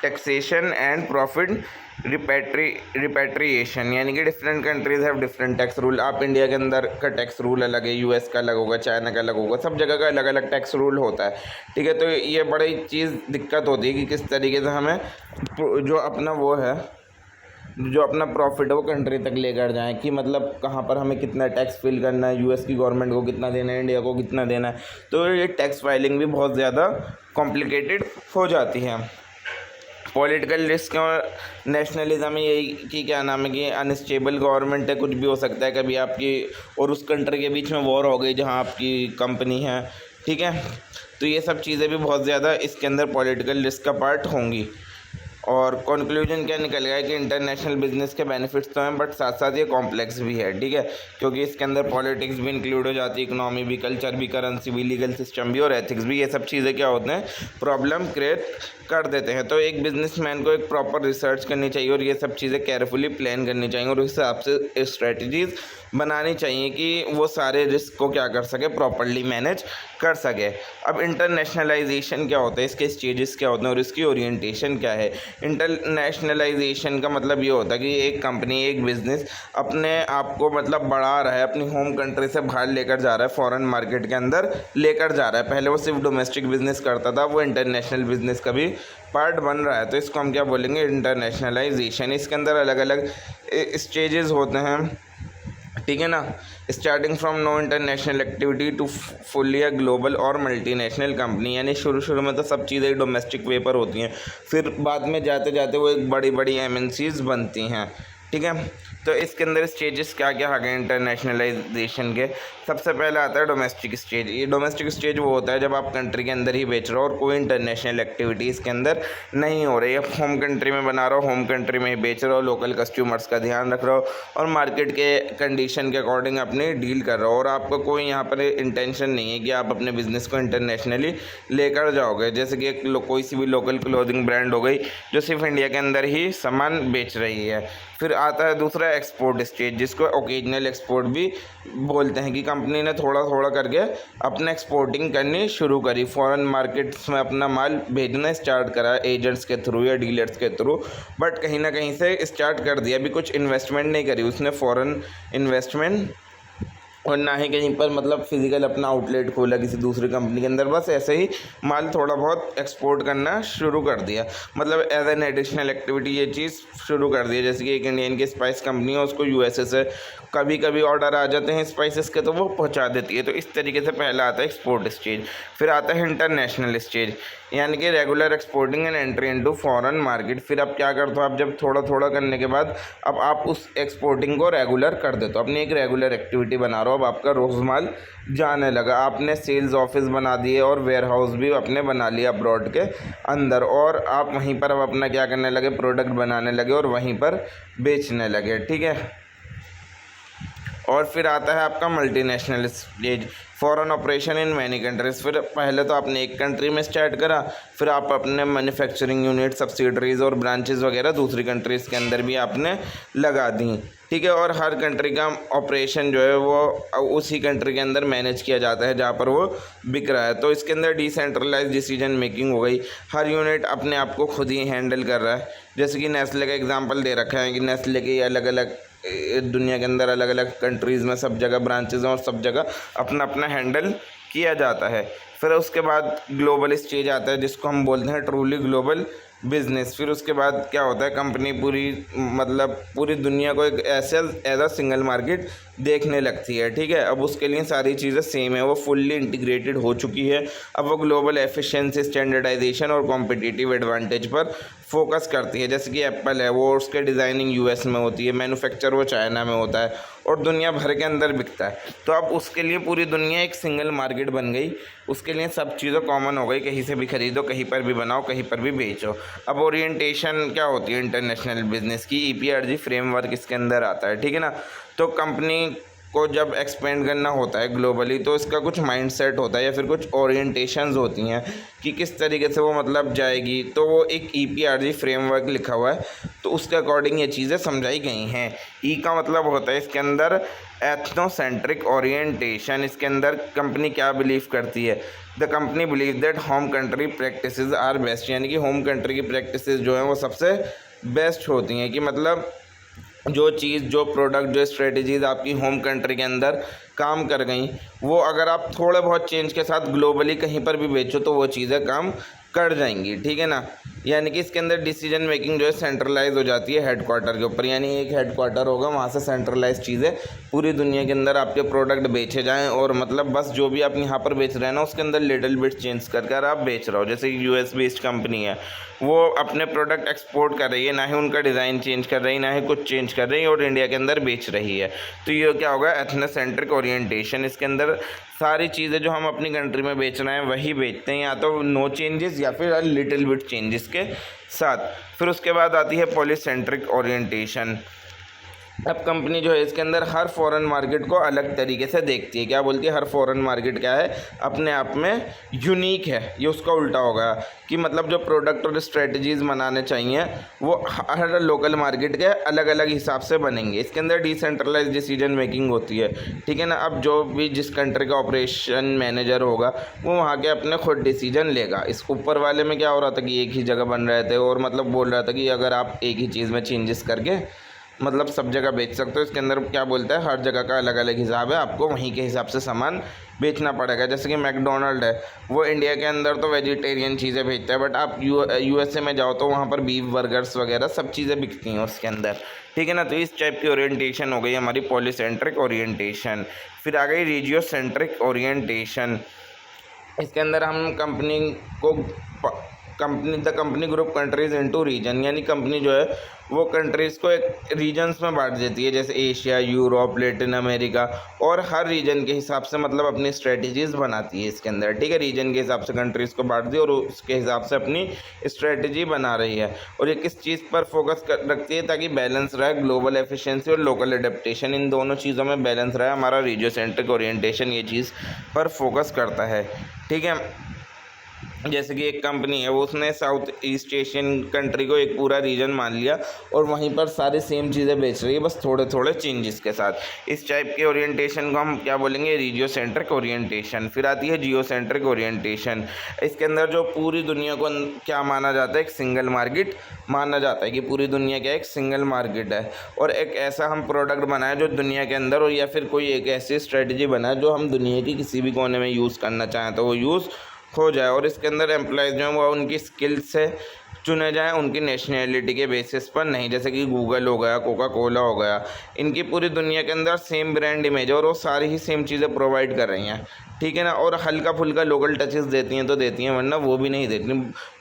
टैक्सेशन एंड प्रॉफिट रिपेट्रिएशन, यानी कि different countries have different tax rule. आप इंडिया के अंदर का टैक्स रूल अलग है, यूएस का अलग होगा, चाइना का अलग होगा, सब जगह का अलग अलग टैक्स रूल होता है, ठीक है। तो ये बड़ी चीज़ दिक्कत होती है कि किस तरीके से हमें जो अपना वो है, जो अपना प्रॉफिट है वो कंट्री तक लेकर जाएं, कि मतलब कहाँ पर हमें कितना टैक्स फिल करना है, यूएस की गवर्नमेंट को कितना देना है, इंडिया को कितना देना है। तो ये टैक्स फाइलिंग भी बहुत ज़्यादा कॉम्प्लिकेटेड हो जाती है। पॉलिटिकल रिस्क और नेशनलिज्म, यही कि क्या नाम है कि अनस्टेबल गवर्नमेंट है, कुछ भी हो सकता है, कभी आपकी और उस कंट्री के बीच में वॉर हो गई जहां आपकी कंपनी है, ठीक है। तो ये सब चीज़ें भी बहुत ज़्यादा इसके अंदर पॉलिटिकल रिस्क का पार्ट होंगी। और कंक्लूजन क्या निकल गया है कि इंटरनेशनल बिजनेस के बेनिफिट्स तो हैं बट साथ साथ ये कॉम्प्लेक्स भी है, ठीक है, क्योंकि इसके अंदर पॉलिटिक्स भी इंक्लूड हो जाती है, इकोनॉमी भी, कल्चर भी, करेंसी भी, लीगल सिस्टम भी और एथिक्स भी। ये सब चीज़ें क्या होते हैं, प्रॉब्लम क्रिएट कर देते हैं। तो एक बिजनेसमैन को एक प्रॉपर रिसर्च करनी चाहिए और ये सब चीज़ें केयरफुली प्लान करनी चाहिए और उस हिसाब से स्ट्रेटजीज़ बनानी चाहिए कि वो सारे रिस्क को क्या कर सके, प्रॉपरली मैनेज कर सके। अब इंटरनेशनलाइजेशन क्या होता है, इसके स्टेजेस क्या होते हैं और इसकी ओरिएंटेशन क्या है। इंटरनेशनलाइजेशन का मतलब ये होता है कि एक कंपनी, एक बिज़नेस अपने आप को मतलब बढ़ा रहा है, अपनी होम कंट्री से बाहर लेकर जा रहा है, फॉरेन मार्केट के अंदर लेकर जा रहा है। पहले वो सिर्फ डोमेस्टिक बिजनेस करता था, वो इंटरनेशनल बिजनेस का भी पार्ट बन रहा है, तो इसको हम क्या बोलेंगे, इंटरनेशनलाइजेशन। इसके अंदर अलग अलग स्टेजेस होते हैं, ठीक है ना। Starting from no international activity to fully a global और मल्टीनेशनल कंपनी, यानी शुरू में तो सब चीज़ें डोमेस्टिक पेपर होती हैं, फिर बाद में जाते जाते वो एक बड़ी बड़ी MNCs बनती हैं, ठीक है। तो इसके अंदर स्टेजेस क्या क्या आ गए इंटरनेशनलाइजेशन के। सबसे पहले आता है डोमेस्टिक स्टेज। ये डोमेस्टिक स्टेज वो होता है जब आप कंट्री के अंदर ही बेच रहे हो और कोई इंटरनेशनल एक्टिविटी इसके अंदर नहीं हो रही है, होम कंट्री में बना रहे हो, होम कंट्री में ही बेच रहे हो, लोकल कस्टमर्स का ध्यान रख रहे हो और मार्केट के कंडीशन के अकॉर्डिंग अपनी डील कर रहे हो, और आपका कोई यहाँ पर इंटेंशन नहीं है कि आप अपने बिजनेस को इंटरनेशनली लेकर जाओगे। जैसे कि कोई सी भी लोकल क्लोथिंग ब्रांड हो गई जो सिर्फ इंडिया के अंदर ही सामान बेच रही है। फिर आता है दूसरा एक्सपोर्ट स्टेज, जिसको ओकेजनल एक्सपोर्ट भी बोलते हैं, कि कंपनी ने थोड़ा थोड़ा करके अपना एक्सपोर्टिंग करनी शुरू करी, फॉरेन मार्केट्स में अपना माल भेजना स्टार्ट करा एजेंट्स के थ्रू या डीलर्स के थ्रू, बट कहीं ना कहीं से स्टार्ट कर दिया, अभी कुछ इन्वेस्टमेंट नहीं करी उसने, फॉरेन इन्वेस्टमेंट, और ना ही कहीं पर मतलब फिजिकल अपना आउटलेट खोला किसी दूसरी कंपनी के अंदर, बस ऐसे ही माल थोड़ा बहुत एक्सपोर्ट करना शुरू कर दिया, मतलब एज एन एडिशनल एक्टिविटी ये चीज़ शुरू कर दी। जैसे कि एक इंडियन की स्पाइस कंपनी है, उसको USA से कभी कभी ऑर्डर आ जाते हैं स्पाइसेस के, तो वो पहुंचा देती है। तो इस तरीके से पहला आता है एक्सपोर्ट स्टेज। फिर आता है इंटरनेशनल स्टेज, यानी कि regular exporting and entry into foreign market. फिर आप क्या करते हो, आप जब थोड़ा थोड़ा करने के बाद अब आप उस एक्सपोर्टिंग को रेगुलर कर देते हो, अपनी एक रेगुलर एक्टिविटी बना रहे हो, अब आपका रोज़ माल जाने लगा, आपने सेल्स ऑफिस बना दिए और वेयर हाउस भी अपने बना लिया अब्रॉड के अंदर, और आप वहीं पर अब अपना क्या करने लगे, प्रोडक्ट बनाने लगे और वहीं पर बेचने लगे, ठीक है। और फिर आता है आपका multinational stage, foreign operation in many countries. फिर पहले तो आपने एक कंट्री में स्टार्ट करा, फिर आप अपने मैन्युफैक्चरिंग यूनिट, सब्सिडरीज और ब्रांचेस वगैरह दूसरी कंट्रीज़ के अंदर भी आपने लगा दी, ठीक है। और हर कंट्री का ऑपरेशन जो है वो उसी कंट्री के अंदर मैनेज किया जाता है जहाँ पर वो बिक रहा है। तो इसके अंदर डिसेंट्रलाइज डिसीजन मेकिंग हो गई, हर यूनिट अपने आप को खुद ही हैंडल कर रहा है। जैसे कि नेस्ले का एग्जांपल दे रखा है कि नेस्ले के अलग अलग दुनिया के अंदर अलग अलग कंट्रीज़ में सब जगह ब्रांचेज हैं और सब जगह अपना अपना हैंडल किया जाता है। फिर उसके बाद ग्लोबल स्टेज आता है, जिसको हम बोलते हैं ट्रूली ग्लोबल बिजनेस। फिर उसके बाद क्या होता है, कंपनी पूरी मतलब पूरी दुनिया को एक ऐसे एज अ सिंगल मार्केट देखने लगती है। ठीक है, अब उसके लिए सारी चीज़ें सेम है, वो फुल्ली इंटीग्रेटेड हो चुकी है। अब वो ग्लोबल एफिशिएंसी, स्टैंडर्डाइजेशन और कॉम्पिटिटिव एडवांटेज पर फोकस करती है। जैसे कि एप्पल है, वो उसके डिज़ाइनिंग यूएस में होती है, मैन्युफैक्चर वो चाइना में होता है और दुनिया भर के अंदर बिकता है। तो अब उसके लिए पूरी दुनिया एक सिंगल मार्केट बन गई, उसके लिए सब चीज़ें कॉमन हो गई, कहीं से भी खरीदो, कहीं पर भी बनाओ, कहीं पर भी बेचो। अब ओरिएंटेशन क्या होती है इंटरनेशनल बिजनेस की, ईपीआरजी फ्रेमवर्क इसके अंदर आता है। ठीक है ना, तो कंपनी को जब एक्सपेंड करना होता है ग्लोबली, तो इसका कुछ माइंडसेट होता है या फिर कुछ ओरिएंटेशंस होती हैं कि किस तरीके से वो मतलब जाएगी। तो वो एक ईपीआरजी फ्रेमवर्क लिखा हुआ है, तो उसके अकॉर्डिंग ये चीज़ें समझाई गई हैं। ई का मतलब होता है इसके अंदर एथनोसेंट्रिक ओरिएंटेशन। इसके अंदर कंपनी क्या बिलीव करती है, the company believe that home country practices are best, यानी कि होम कंट्री की प्रैक्टिसेस जो हैं वो सबसे बेस्ट होती हैं। कि मतलब जो चीज़, जो प्रोडक्ट, जो स्ट्रेटजीज़ आपकी होम कंट्री के अंदर काम कर गई, वो अगर आप थोड़े बहुत चेंज के साथ ग्लोबली कहीं पर भी बेचो तो वो चीज़ें काम कर जाएंगी। ठीक है ना, यानी कि इसके अंदर डिसीजन मेकिंग जो है सेंट्रलाइज हो जाती है हेडक्वार्टर के ऊपर, यानी एक हेडक्वार्टर होगा, वहाँ से सेंट्रलाइज चीज़ें पूरी दुनिया के अंदर आपके प्रोडक्ट बेचे जाएं और मतलब बस जो भी आप यहाँ पर बेच रहे हैं ना उसके अंदर लिटिल बिट चेंज कर कर आप बेच रहे हो। जैसे यूएस बेस्ड कंपनी है, वो अपने प्रोडक्ट एक्सपोर्ट कर रही है, ना ही उनका डिज़ाइन चेंज कर रही है, ना ही कुछ चेंज कर रही है, और इंडिया के अंदर बेच रही है। तो ये क्या होगा, एथनोसेंट्रिक ओरिएंटेशन। इसके अंदर सारी चीज़ें जो हम अपनी कंट्री में बेच रहे हैं वही बेचते हैं, या तो नो चेंजेस या फिर लिटिल बिट चेंजेस के साथ। फिर उसके बाद आती है पॉलीसेंट्रिक ओरिएंटेशन। अब कंपनी जो है इसके अंदर हर फॉरेन मार्केट को अलग तरीके से देखती है। क्या बोलती है, हर फॉरेन मार्केट क्या है, अपने आप में यूनिक है। ये उसका उल्टा होगा कि मतलब जो प्रोडक्ट और स्ट्रेटजीज़ बनाने चाहिए वो हर लोकल मार्केट के अलग अलग हिसाब से बनेंगे। इसके अंदर डिसेंट्रलाइज डिसीजन मेकिंग होती है। ठीक है ना, अब जो भी जिस कंट्री का ऑपरेशन मैनेजर होगा वो वहाँ के अपने खुद डिसीजन लेगा। इस ऊपर वाले में क्या हो रहा था कि एक ही जगह बन रहे थे और मतलब बोल रहा था कि अगर आप एक ही चीज़ में चेंजेस करके मतलब सब जगह बेच सकते हो। इसके अंदर क्या बोलता है, हर जगह का अलग अलग हिसाब है, आपको वहीं के हिसाब से सामान बेचना पड़ेगा। जैसे कि मैकडोनल्ड है, वो इंडिया के अंदर तो वेजिटेरियन चीज़ें बेचता है, बट आप यूएसए में जाओ तो वहाँ पर बीफ बर्गर्स वगैरह सब चीज़ें बिकती हैं उसके अंदर। ठीक है ना, तो इस टाइप की ओरिएंटेशन हो गई हमारी पॉलीसेंट्रिक ओरिएंटेशन। फिर आ गई रीजियोसेंट्रिक ओरिएंटेशन। इसके अंदर हम कंपनी को the company group countries into region, यानी कंपनी जो है वो कंट्रीज़ को एक रीजन्स में बांट देती है, जैसे एशिया, यूरोप, लैटिन अमेरिका, और हर रीजन के हिसाब से मतलब अपनी स्ट्रेटजीज़ बनाती है इसके अंदर। ठीक है, रीजन के हिसाब से कंट्रीज़ को बांट दी और उसके हिसाब से अपनी स्ट्रेटजी बना रही है। और ये किस चीज़ पर फोकस रखती है, ताकि बैलेंस रहे, ग्लोबल एफिशिएंसी और लोकल एडेप्टेशन, इन दोनों चीज़ों में बैलेंस रहे। हमारा रीजियोसेंट्रिक ओरिएंटेशन ये चीज़ पर फोकस करता है। ठीक है, जैसे कि एक कंपनी है, वो उसने साउथ ईस्ट एशियन कंट्री को एक पूरा रीजन मान लिया और वहीं पर सारी सेम चीज़ें बेच रही है, बस थोड़े थोड़े चेंजेस के साथ। इस टाइप के ओरिएंटेशन को हम क्या बोलेंगे, रीजियोसेंट्रिक ओरिएंटेशन। फिर आती है जियोसेंट्रिक ओरिएंटेशन। इसके अंदर जो पूरी दुनिया को क्या माना जाता है, एक सिंगल मार्केट माना जाता है, कि पूरी दुनिया क्या एक सिंगल मार्केट है, और एक ऐसा हम प्रोडक्ट बनाए जो दुनिया के अंदर, और या फिर कोई एक ऐसी स्ट्रेटजी बनाए जो हम दुनिया की किसी भी कोने में यूज़ करना चाहें तो वो यूज़ हो जाए। और इसके अंदर एम्प्लॉयज़ जो हैं वो उनकी स्किल से चुने जाएं, उनकी नेशनैलिटी के बेसिस पर नहीं। जैसे कि गूगल हो गया, कोका कोला हो गया, इनकी पूरी दुनिया के अंदर सेम ब्रांड इमेज है और वो सारी ही सेम चीज़ें प्रोवाइड कर रही हैं। ठीक है ना, और हल्का फुल्का लोकल टचेस देती हैं तो देती हैं, वरना वो भी नहीं देती।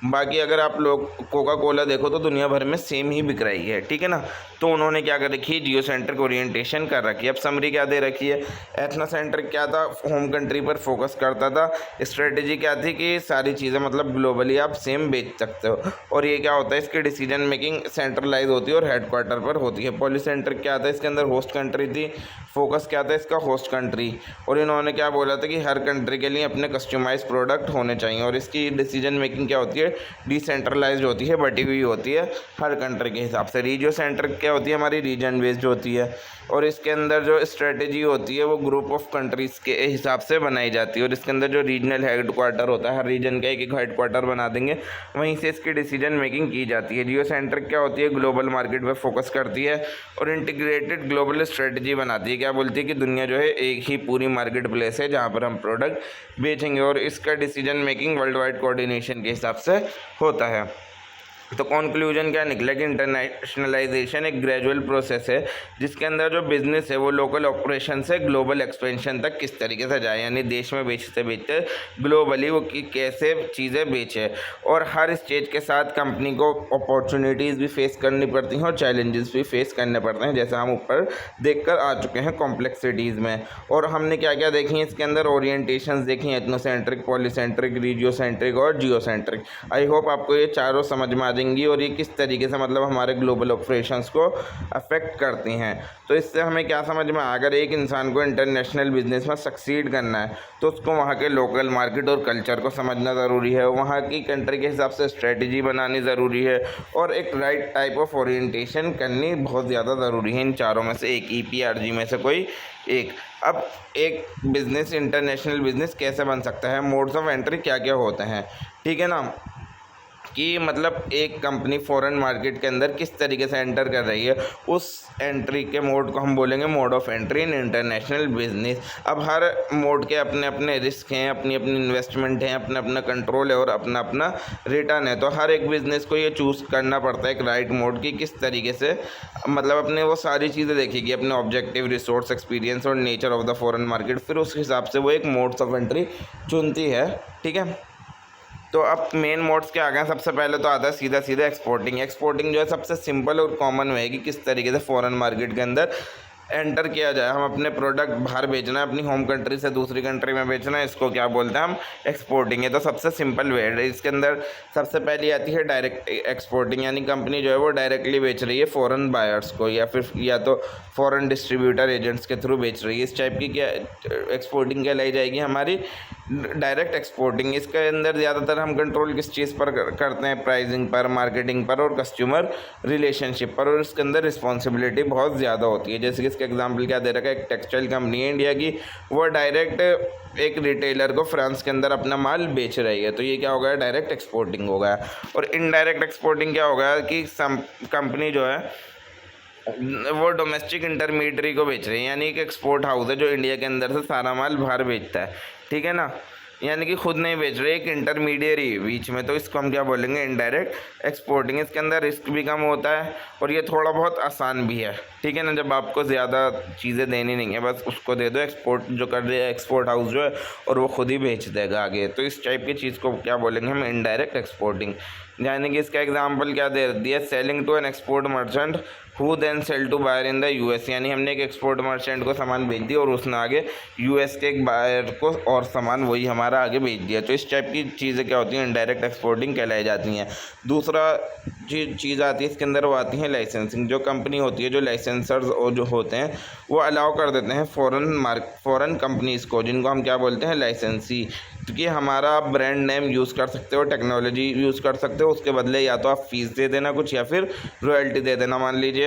बाकी अगर आप लोग कोका कोला देखो तो दुनिया भर में सेम ही बिक रही है। ठीक है ना, तो उन्होंने क्या कर रखी है, जियोसेंट्रिक ओरिएंटेशन कर रखी है। अब समरी क्या दे रखी है, एथनोसेंट्रिक क्या था, होम कंट्री पर फोकस करता था। स्ट्रेटजी क्या थी कि सारी चीज़ें मतलब ग्लोबली आप सेम बेच सकते हो। और ये क्या होता है, इसकी डिसीजन मेकिंग सेंट्रलाइज होती है और हेडक्वार्टर पर होती है। पॉलीसेंट्रिक क्या था, इसके अंदर होस्ट कंट्री थी, फोकस क्या था इसका, होस्ट कंट्री। और इन्होंने क्या बोला था कि हर कंट्री के लिए अपने कस्टमाइज प्रोडक्ट होने चाहिए। और इसकी डिसीजन मेकिंग क्या होती है, डिसेंट्रलाइज होती है, बटी हुई होती है हर कंट्री के हिसाब से। रीजियोसेंट्रिक क्या होती है, हमारी रीजन बेस्ड होती है। और इसके अंदर जो स्ट्रेटजी होती है वो ग्रुप ऑफ कंट्रीज़ के हिसाब से बनाई जाती है। और इसके अंदर जो रीजनल हेडक्वार्टर होता है, हर रीजन का एक एक हेडक्वार्टर बना देंगे, वहीं से इसकी डिसीजन मेकिंग की जाती है। जियोसेंट्रिक क्या होती है, ग्लोबल मार्केट पर फोकस करती है और इंटीग्रेटेड ग्लोबल स्ट्रेटजी बनाती है। क्या बोलती है कि दुनिया जो है एक ही पूरी मार्केट प्लेस है जहाँ पर हम प्रोडक्ट बेचेंगे, और इसका decision making world wide coordination के हिसाब से होता है। तो कंक्लूजन क्या निकला कि इंटरनेशनलाइजेशन एक ग्रेजुअल प्रोसेस है जिसके अंदर जो बिजनेस है वो लोकल ऑपरेशन से ग्लोबल एक्सपेंशन तक किस तरीके से जाए, यानी देश में बेचते बेचते ग्लोबली वो कैसे चीज़ें बेचे। और हर स्टेज के साथ कंपनी को अपॉर्चुनिटीज़ भी फेस करनी पड़ती हैं और चैलेंजेस भी फेस करने पड़ते हैं, जैसे हम ऊपर देख कर आ चुके हैं कॉम्प्लेक्सिटीज़ में। और हमने क्या क्या देखी हैं इसके अंदर, ओरिएंटेशंस देखी हैं, एथनोसेंट्रिक, पॉलीसेंट्रिक, रीजियोसेंट्रिक और जियोसेंट्रिक। आई होप आपको ये चारों समझ में आ जाएंगी और ये किस तरीके से मतलब हमारे ग्लोबल ऑपरेशंस को अफेक्ट करती हैं। तो इससे हमें क्या समझ में, अगर एक इंसान को इंटरनेशनल बिजनेस में सक्सीड करना है तो उसको वहाँ के लोकल मार्केट और कल्चर को समझना ज़रूरी है, वहाँ की कंट्री के हिसाब से स्ट्रेटजी बनानी ज़रूरी है और एक राइट टाइप ऑफ ओरिएंटेशन करनी बहुत ज़्यादा ज़रूरी है। इन चारों में से एक, EPRG में से कोई एक। अब एक बिज़नेस, इंटरनेशनल बिज़नेस कैसे बन सकता है, मोड्स ऑफ एंट्री क्या क्या होते हैं, ठीक है ना, कि मतलब एक कंपनी फॉरेन मार्केट के अंदर किस तरीके से एंटर कर रही है, उस एंट्री के मोड को हम बोलेंगे mode of entry in international business. अब हर मोड के अपने अपने रिस्क हैं, अपनी अपनी इन्वेस्टमेंट हैं, अपना अपना कंट्रोल है और अपना अपना रिटर्न है। तो हर एक बिज़नेस को ये चूज़ करना पड़ता है एक राइट मोड की किस तरीके से मतलब अपने वो सारी चीज़ें देखेगी, अपने ऑब्जेक्टिव, रिसोर्स, एक्सपीरियंस और nature of the foreign market, फिर उस हिसाब से वो एक मोड्स ऑफ एंट्री चुनती है, ठीक है। तो अब मेन मोड्स क्या आ गए हैं, सबसे पहले तो आता है सीधा सीधा एक्सपोर्टिंग। एक्सपोर्टिंग जो है सबसे सिंपल और कॉमन वे है कि किस तरीके से फॉरेन मार्केट के अंदर एंटर किया जाए। हम अपने प्रोडक्ट बाहर बेचना है, अपनी होम कंट्री से दूसरी कंट्री में बेचना है, इसको क्या बोलते हैं हम, एक्सपोर्टिंग है। तो सबसे सिंपल वे है। इसके अंदर सबसे पहली आती है डायरेक्ट एक्सपोर्टिंग, यानी कंपनी जो है वो डायरेक्टली बेच रही है फॉरेन बायर्स को या तो फॉरेन डिस्ट्रीब्यूटर एजेंट्स के थ्रू बेच रही है। इस टाइप की क्या एक्सपोर्टिंग कहलाई जाएगी हमारी, डायरेक्ट एक्सपोर्टिंग। इसके अंदर ज़्यादातर हम कंट्रोल किस चीज़ पर करते हैं, प्राइसिंग पर, मार्केटिंग पर और कस्टमर रिलेशनशिप पर, और इसके अंदर रिस्पॉन्सिबिलिटी बहुत ज़्यादा होती है। जैसे कि इसका एग्जांपल क्या दे रखा है, एक टेक्सटाइल कंपनी है इंडिया की, वो डायरेक्ट एक रिटेलर को फ्रांस के अंदर अपना माल बेच रही है, तो ये क्या हो गया, डायरेक्ट एक्सपोर्टिंग हो गया। और इनडायरेक्ट एक्सपोर्टिंग क्या हो गया कि कंपनी जो है वो डोमेस्टिक इंटरमीडियरी को बेच रही है, यानी एक एक्सपोर्ट हाउस है जो इंडिया के अंदर से सारा माल बाहर बेचता है, ठीक है ना, यानी कि खुद नहीं बेच रहे, एक इंटरमीडियरी बीच में। तो इसको हम क्या बोलेंगे, इनडायरेक्ट एक्सपोर्टिंग। इसके अंदर रिस्क भी कम होता है और ये थोड़ा बहुत आसान भी है, ठीक है ना, जब आपको ज़्यादा चीज़ें देनी नहीं है, बस उसको दे दो, एक्सपोर्ट जो कर रहे हैं एक्सपोर्ट हाउस जो है, और वो खुद ही बेच देगा आगे। तो इस टाइप की चीज़ को क्या बोलेंगे हम, इनडायरेक्ट एक्सपोर्टिंग। यानी कि इसका एग्जाम्पल क्या दे दिया, selling to an export merchant who then sell to buyer in the US, यानी हमने एक एक्सपोर्ट मर्चेंट को सामान बेच दिया और उसने आगे US के एक बायर को और सामान वही हमारा आगे बेच दिया। तो इस टाइप की चीज़ें क्या होती हैं, इनडायरेक्ट एक्सपोर्टिंग कहलाई जाती हैं। दूसरा चीज़ आती है इसके अंदर, वो आती है लाइसेंसिंग। जो कंपनी होती है, जो लाइसेंसर्स और जो होते हैं वो अलाउ कर देते हैं फॉरेन कंपनीज़ को, जिनको हम क्या बोलते हैं, लाइसेंसी, क्योंकि हमारा आप ब्रांड नेम यूज़ कर सकते हो, टेक्नोलॉजी यूज़ कर सकते हो, उसके बदले या तो आप फीस दे देना कुछ या फिर रॉयल्टी दे देना। मान लीजिए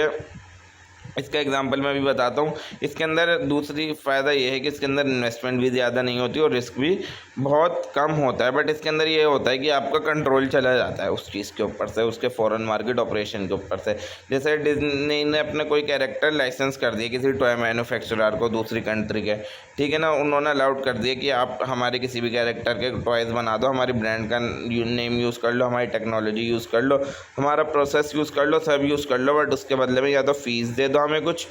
इसका एग्जांपल मैं भी बताता हूँ। इसके अंदर दूसरी फ़ायदा ये है कि इसके अंदर इन्वेस्टमेंट भी ज़्यादा नहीं होती और रिस्क भी बहुत कम होता है। बट इसके अंदर ये होता है कि आपका कंट्रोल चला जाता है उस चीज़ के ऊपर से, उसके फॉरेन मार्केट ऑपरेशन के ऊपर से। जैसे डिज्नी ने अपने कोई कैरेक्टर लाइसेंस कर दिया किसी टॉय मैन्युफैक्चरर को दूसरी कंट्री के, ठीक है ना, उन्होंने अलाउड कर दिया कि आप हमारे किसी भी कैरेक्टर के टॉयज़ बना दो, हमारी ब्रांड का नेम यूज़ कर लो, हमारी टेक्नोलॉजी यूज़ कर लो, हमारा प्रोसेस यूज़ कर लो, सब यूज़ कर लो, बट उसके बदले में या तो फीस दे दो हमें कुछ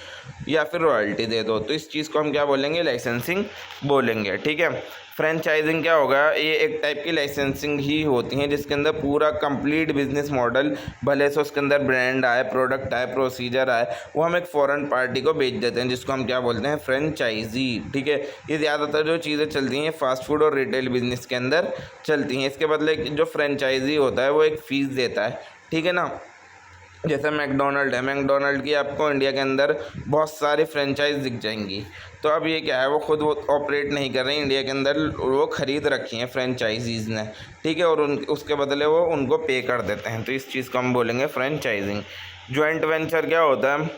या फिर रॉयल्टी दे दो। तो इस चीज़ को हम क्या बोलेंगे, लाइसेंसिंग बोलेंगे, ठीक है। फ्रेंचाइजिंग क्या होगा, ये एक टाइप की लाइसेंसिंग ही होती है जिसके अंदर पूरा कंप्लीट बिजनेस मॉडल, भले से उसके अंदर ब्रांड आए, प्रोडक्ट आए, प्रोसीजर आए, वो हम एक फॉरेन पार्टी को बेच देते हैं, जिसको हम क्या बोलते हैं, फ्रेंचाइजी, ठीक है। ये ज़्यादातर जो चीज़ें चलती हैं फास्ट फूड और रिटेल बिजनेस के अंदर चलती हैं। इसके बदले जो फ्रेंचाइजी होता है वो एक फ़ीस देता है, ठीक है ना। जैसे मैकडोनल्ड है, मैकडोनल्ड की आपको इंडिया के अंदर बहुत सारी फ्रेंचाइज दिख जाएंगी। तो अब ये क्या है, वो खुद वो ऑपरेट नहीं कर रहे हैं इंडिया के अंदर, वो ख़रीद रखी हैं फ्रेंचाइजीज़ ने, ठीक है, और उसके बदले वो उनको पे कर देते हैं। तो इस चीज़ को हम बोलेंगे फ्रेंचाइजिंग। जॉइंट वेंचर क्या होता है,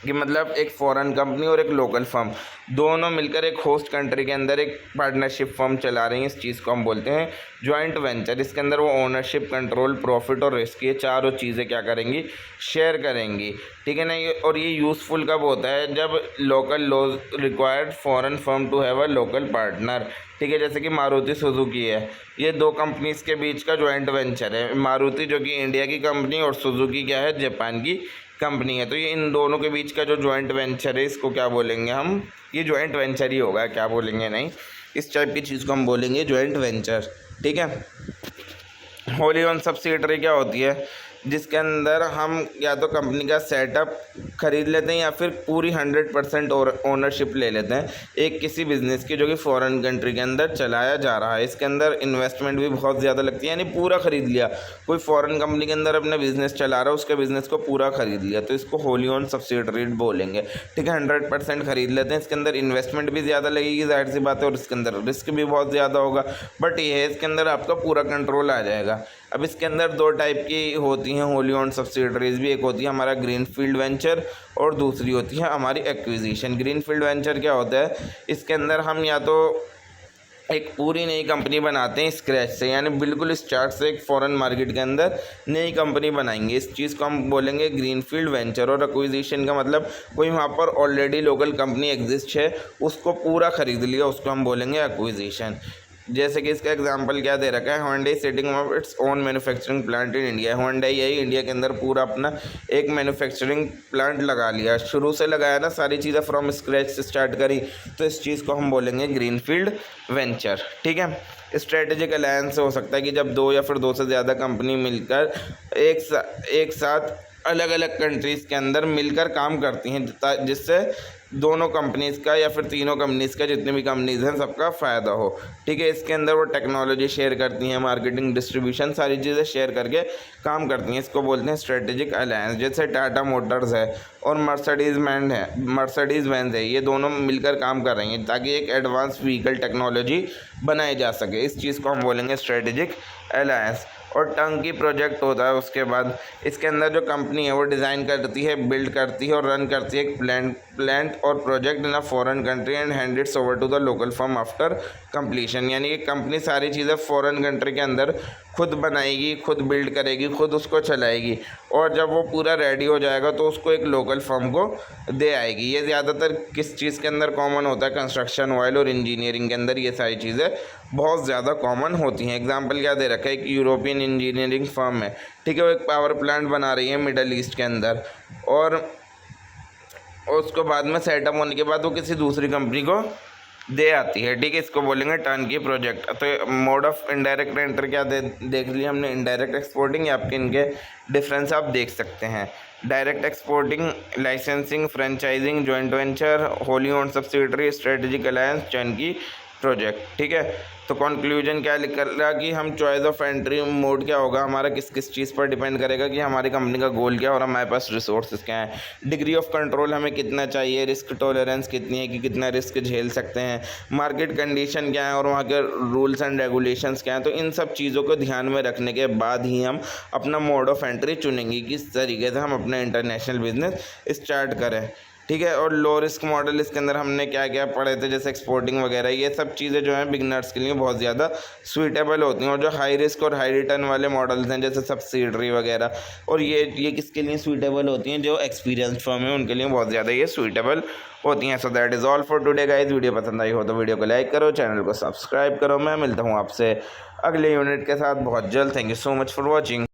कि मतलब एक फॉरेन कंपनी और एक लोकल फर्म दोनों मिलकर एक होस्ट कंट्री के अंदर एक पार्टनरशिप फर्म चला रही हैं। इस चीज़ को हम बोलते हैं जॉइंट वेंचर। इसके अंदर वो ओनरशिप, कंट्रोल, प्रॉफिट और रिस्क, ये चारों चीज़ें क्या करेंगी, शेयर करेंगी, ठीक है ना। और ये यूज़फुल कब होता है, जब local laws required foreign firm to have a local partner, ठीक है। जैसे कि मारुति सुजुकी है, ये दो कंपनीज़ के बीच का जॉइंट वेंचर है। मारुति जो कि इंडिया की कंपनी और सुजुकी क्या है, जापान की कंपनी है। तो ये इन दोनों के बीच का जो जॉइंट वेंचर है, इसको क्या बोलेंगे हम, ये जॉइंट वेंचर ही होगा, क्या बोलेंगे नहीं, इस टाइप की चीज़ को हम बोलेंगे जॉइंट वेंचर, ठीक है। होली ओन सब्सिडरी क्या होती है, जिसके अंदर हम या तो कंपनी का सेटअप खरीद लेते हैं या फिर पूरी 100% ओनरशिप ले लेते हैं एक किसी बिज़नेस की जो कि फॉरेन कंट्री के अंदर चलाया जा रहा है। इसके अंदर इन्वेस्टमेंट भी बहुत ज़्यादा लगती है, यानी पूरा ख़रीद लिया। कोई फॉरेन कंपनी के अंदर अपना बिज़नेस चला रहा है, उसके बिज़नेस को पूरा ख़रीद लिया, तो इसको होली ओन सब्सिडरी बोलेंगे, ठीक है। 100% ख़रीद लेते हैं। इसके अंदर इन्वेस्टमेंट भी ज़्यादा लगेगी, जाहिर सी बात है, और इसके अंदर रिस्क भी बहुत ज़्यादा होगा, बट ये है इसके अंदर आपका पूरा कंट्रोल आ जाएगा। अब इसके अंदर दो टाइप की होती हैं होली ओन्ड सब्सिडरीज भी, एक होती है हमारा ग्रीनफील्ड वेंचर और दूसरी होती है हमारी एक्विजिशन। ग्रीनफील्ड वेंचर क्या होता है, इसके अंदर हम या तो एक पूरी नई कंपनी बनाते हैं स्क्रैच से, यानी बिल्कुल स्टार्ट से एक फॉरेन मार्केट के अंदर नई कंपनी बनाएंगे, इस चीज़ को हम बोलेंगे ग्रीनफील्ड वेंचर। और एक्विजिशन का मतलब कोई वहाँ पर ऑलरेडी लोकल कंपनी एग्जिस्ट है, उसको पूरा खरीद लिया, उसको हम बोलेंगे एक्विजिशन। जैसे कि इसका एग्जांपल क्या दे रखा है, Hyundai setting of its own manufacturing plant in India. Hyundai यही इंडिया के अंदर पूरा अपना एक मैन्युफैक्चरिंग प्लांट लगा लिया, शुरू से लगाया ना, सारी चीज़ें फ्रॉम स्क्रैच से स्टार्ट करी, तो इस चीज़ को हम बोलेंगे ग्रीनफील्ड वेंचर, ठीक है। स्ट्रेटेजिक अलायंस हो सकता है कि जब दो या फिर दो से ज़्यादा कंपनी मिलकर एक साथ अलग अलग कंट्रीज़ के अंदर मिलकर काम करती हैं, जिससे दोनों कंपनीज़ का या फिर तीनों कंपनीज़ का, जितनी भी कंपनीज़ हैं, सबका फ़ायदा हो, ठीक है। इसके अंदर वो टेक्नोलॉजी शेयर करती हैं, मार्केटिंग, डिस्ट्रीब्यूशन, सारी चीज़ें शेयर करके काम करती हैं, इसको बोलते हैं स्ट्रेटेजिक अलायंस। जैसे टाटा मोटर्स है और मर्सिडीज़ बेंज है, ये दोनों मिलकर काम कर रही हैं ताकि एक एडवांस व्हीकल टेक्नोलॉजी बनाई जा सके, इस चीज़ को हम बोलेंगे स्ट्रेटेजिक अलायंस। और टर्नकी प्रोजेक्ट होता है उसके बाद, इसके अंदर जो कंपनी है वो डिज़ाइन करती है, बिल्ड करती है और रन करती है एक प्लांट और project in a foreign country and hand its over to the local firm after completion. यानी ये कंपनी सारी चीज़ें फॉरेन कंट्री के अंदर खुद बनाएगी, खुद बिल्ड करेगी, खुद उसको चलाएगी, और जब वो पूरा रेडी हो जाएगा तो उसको एक लोकल फर्म को दे आएगी। ये ज़्यादातर किस चीज़ के अंदर कॉमन होता है, कंस्ट्रक्शन, ऑयल और इंजीनियरिंग के अंदर ये सारी चीज़ें बहुत ज़्यादा कॉमन होती हैं। एग्जांपल क्या दे रखा है, एक यूरोपियन इंजीनियरिंग फर्म है, ठीक है, वो एक पावर प्लांट बना रही है मिडल ईस्ट के अंदर, और उसको बाद में सेटअप होने के बाद वो किसी दूसरी कंपनी को दे आती है, ठीक है, इसको बोलेंगे टर्नकी प्रोजेक्ट। तो मोड ऑफ इनडायरेक्ट एंटर क्या देख लिया हमने, इनडायरेक्ट एक्सपोर्टिंग, आपके इनके डिफरेंस आप देख सकते हैं। Direct exporting, licensing, franchising, joint venture, wholly owned subsidiary, strategic alliance, turnkey project, ठीक है। तो कंक्लूजन क्या लिख रहा कि हम चॉइस ऑफ एंट्री मोड क्या होगा हमारा, किस किस चीज़ पर डिपेंड करेगा कि हमारी कंपनी का गोल क्या है और हमारे पास रिसोर्सेज क्या है। डिग्री ऑफ कंट्रोल हमें कितना चाहिए, रिस्क टॉलरेंस कितनी है कि कितना रिस्क झेल सकते हैं, मार्केट कंडीशन क्या है और वहाँ के रूल्स एंड रेगुलेशंस क्या हैं। तो इन सब चीज़ों को ध्यान में रखने के बाद ही हम अपना मोड ऑफ एंट्री चुनेंगे, किस तरीके से हम अपना इंटरनेशनल बिजनेस स्टार्ट करें, ठीक है। और लो रिस्क मॉडल, इसके अंदर हमने क्या क्या पढ़े थे, जैसे एक्सपोर्टिंग वगैरह, ये सब चीज़ें जो हैं बिगनर्स के लिए बहुत ज़्यादा सूटेबल होती हैं। और जो हाई रिस्क और हाई रिटर्न वाले मॉडल्स हैं, जैसे सब्सिडरी वगैरह, और ये किसके लिए सूटेबल होती हैं, जो एक्सपीरियंस फर्म है उनके लिए बहुत ज़्यादा ये सूटेबल होती हैं। So that is all for today guys. Video पसंद आई हो तो वीडियो को लाइक करो, चैनल को सब्सक्राइब करो। मैं मिलता हूँ आपसे अगले यूनिट के साथ बहुत जल्द। Thank you so much for watching.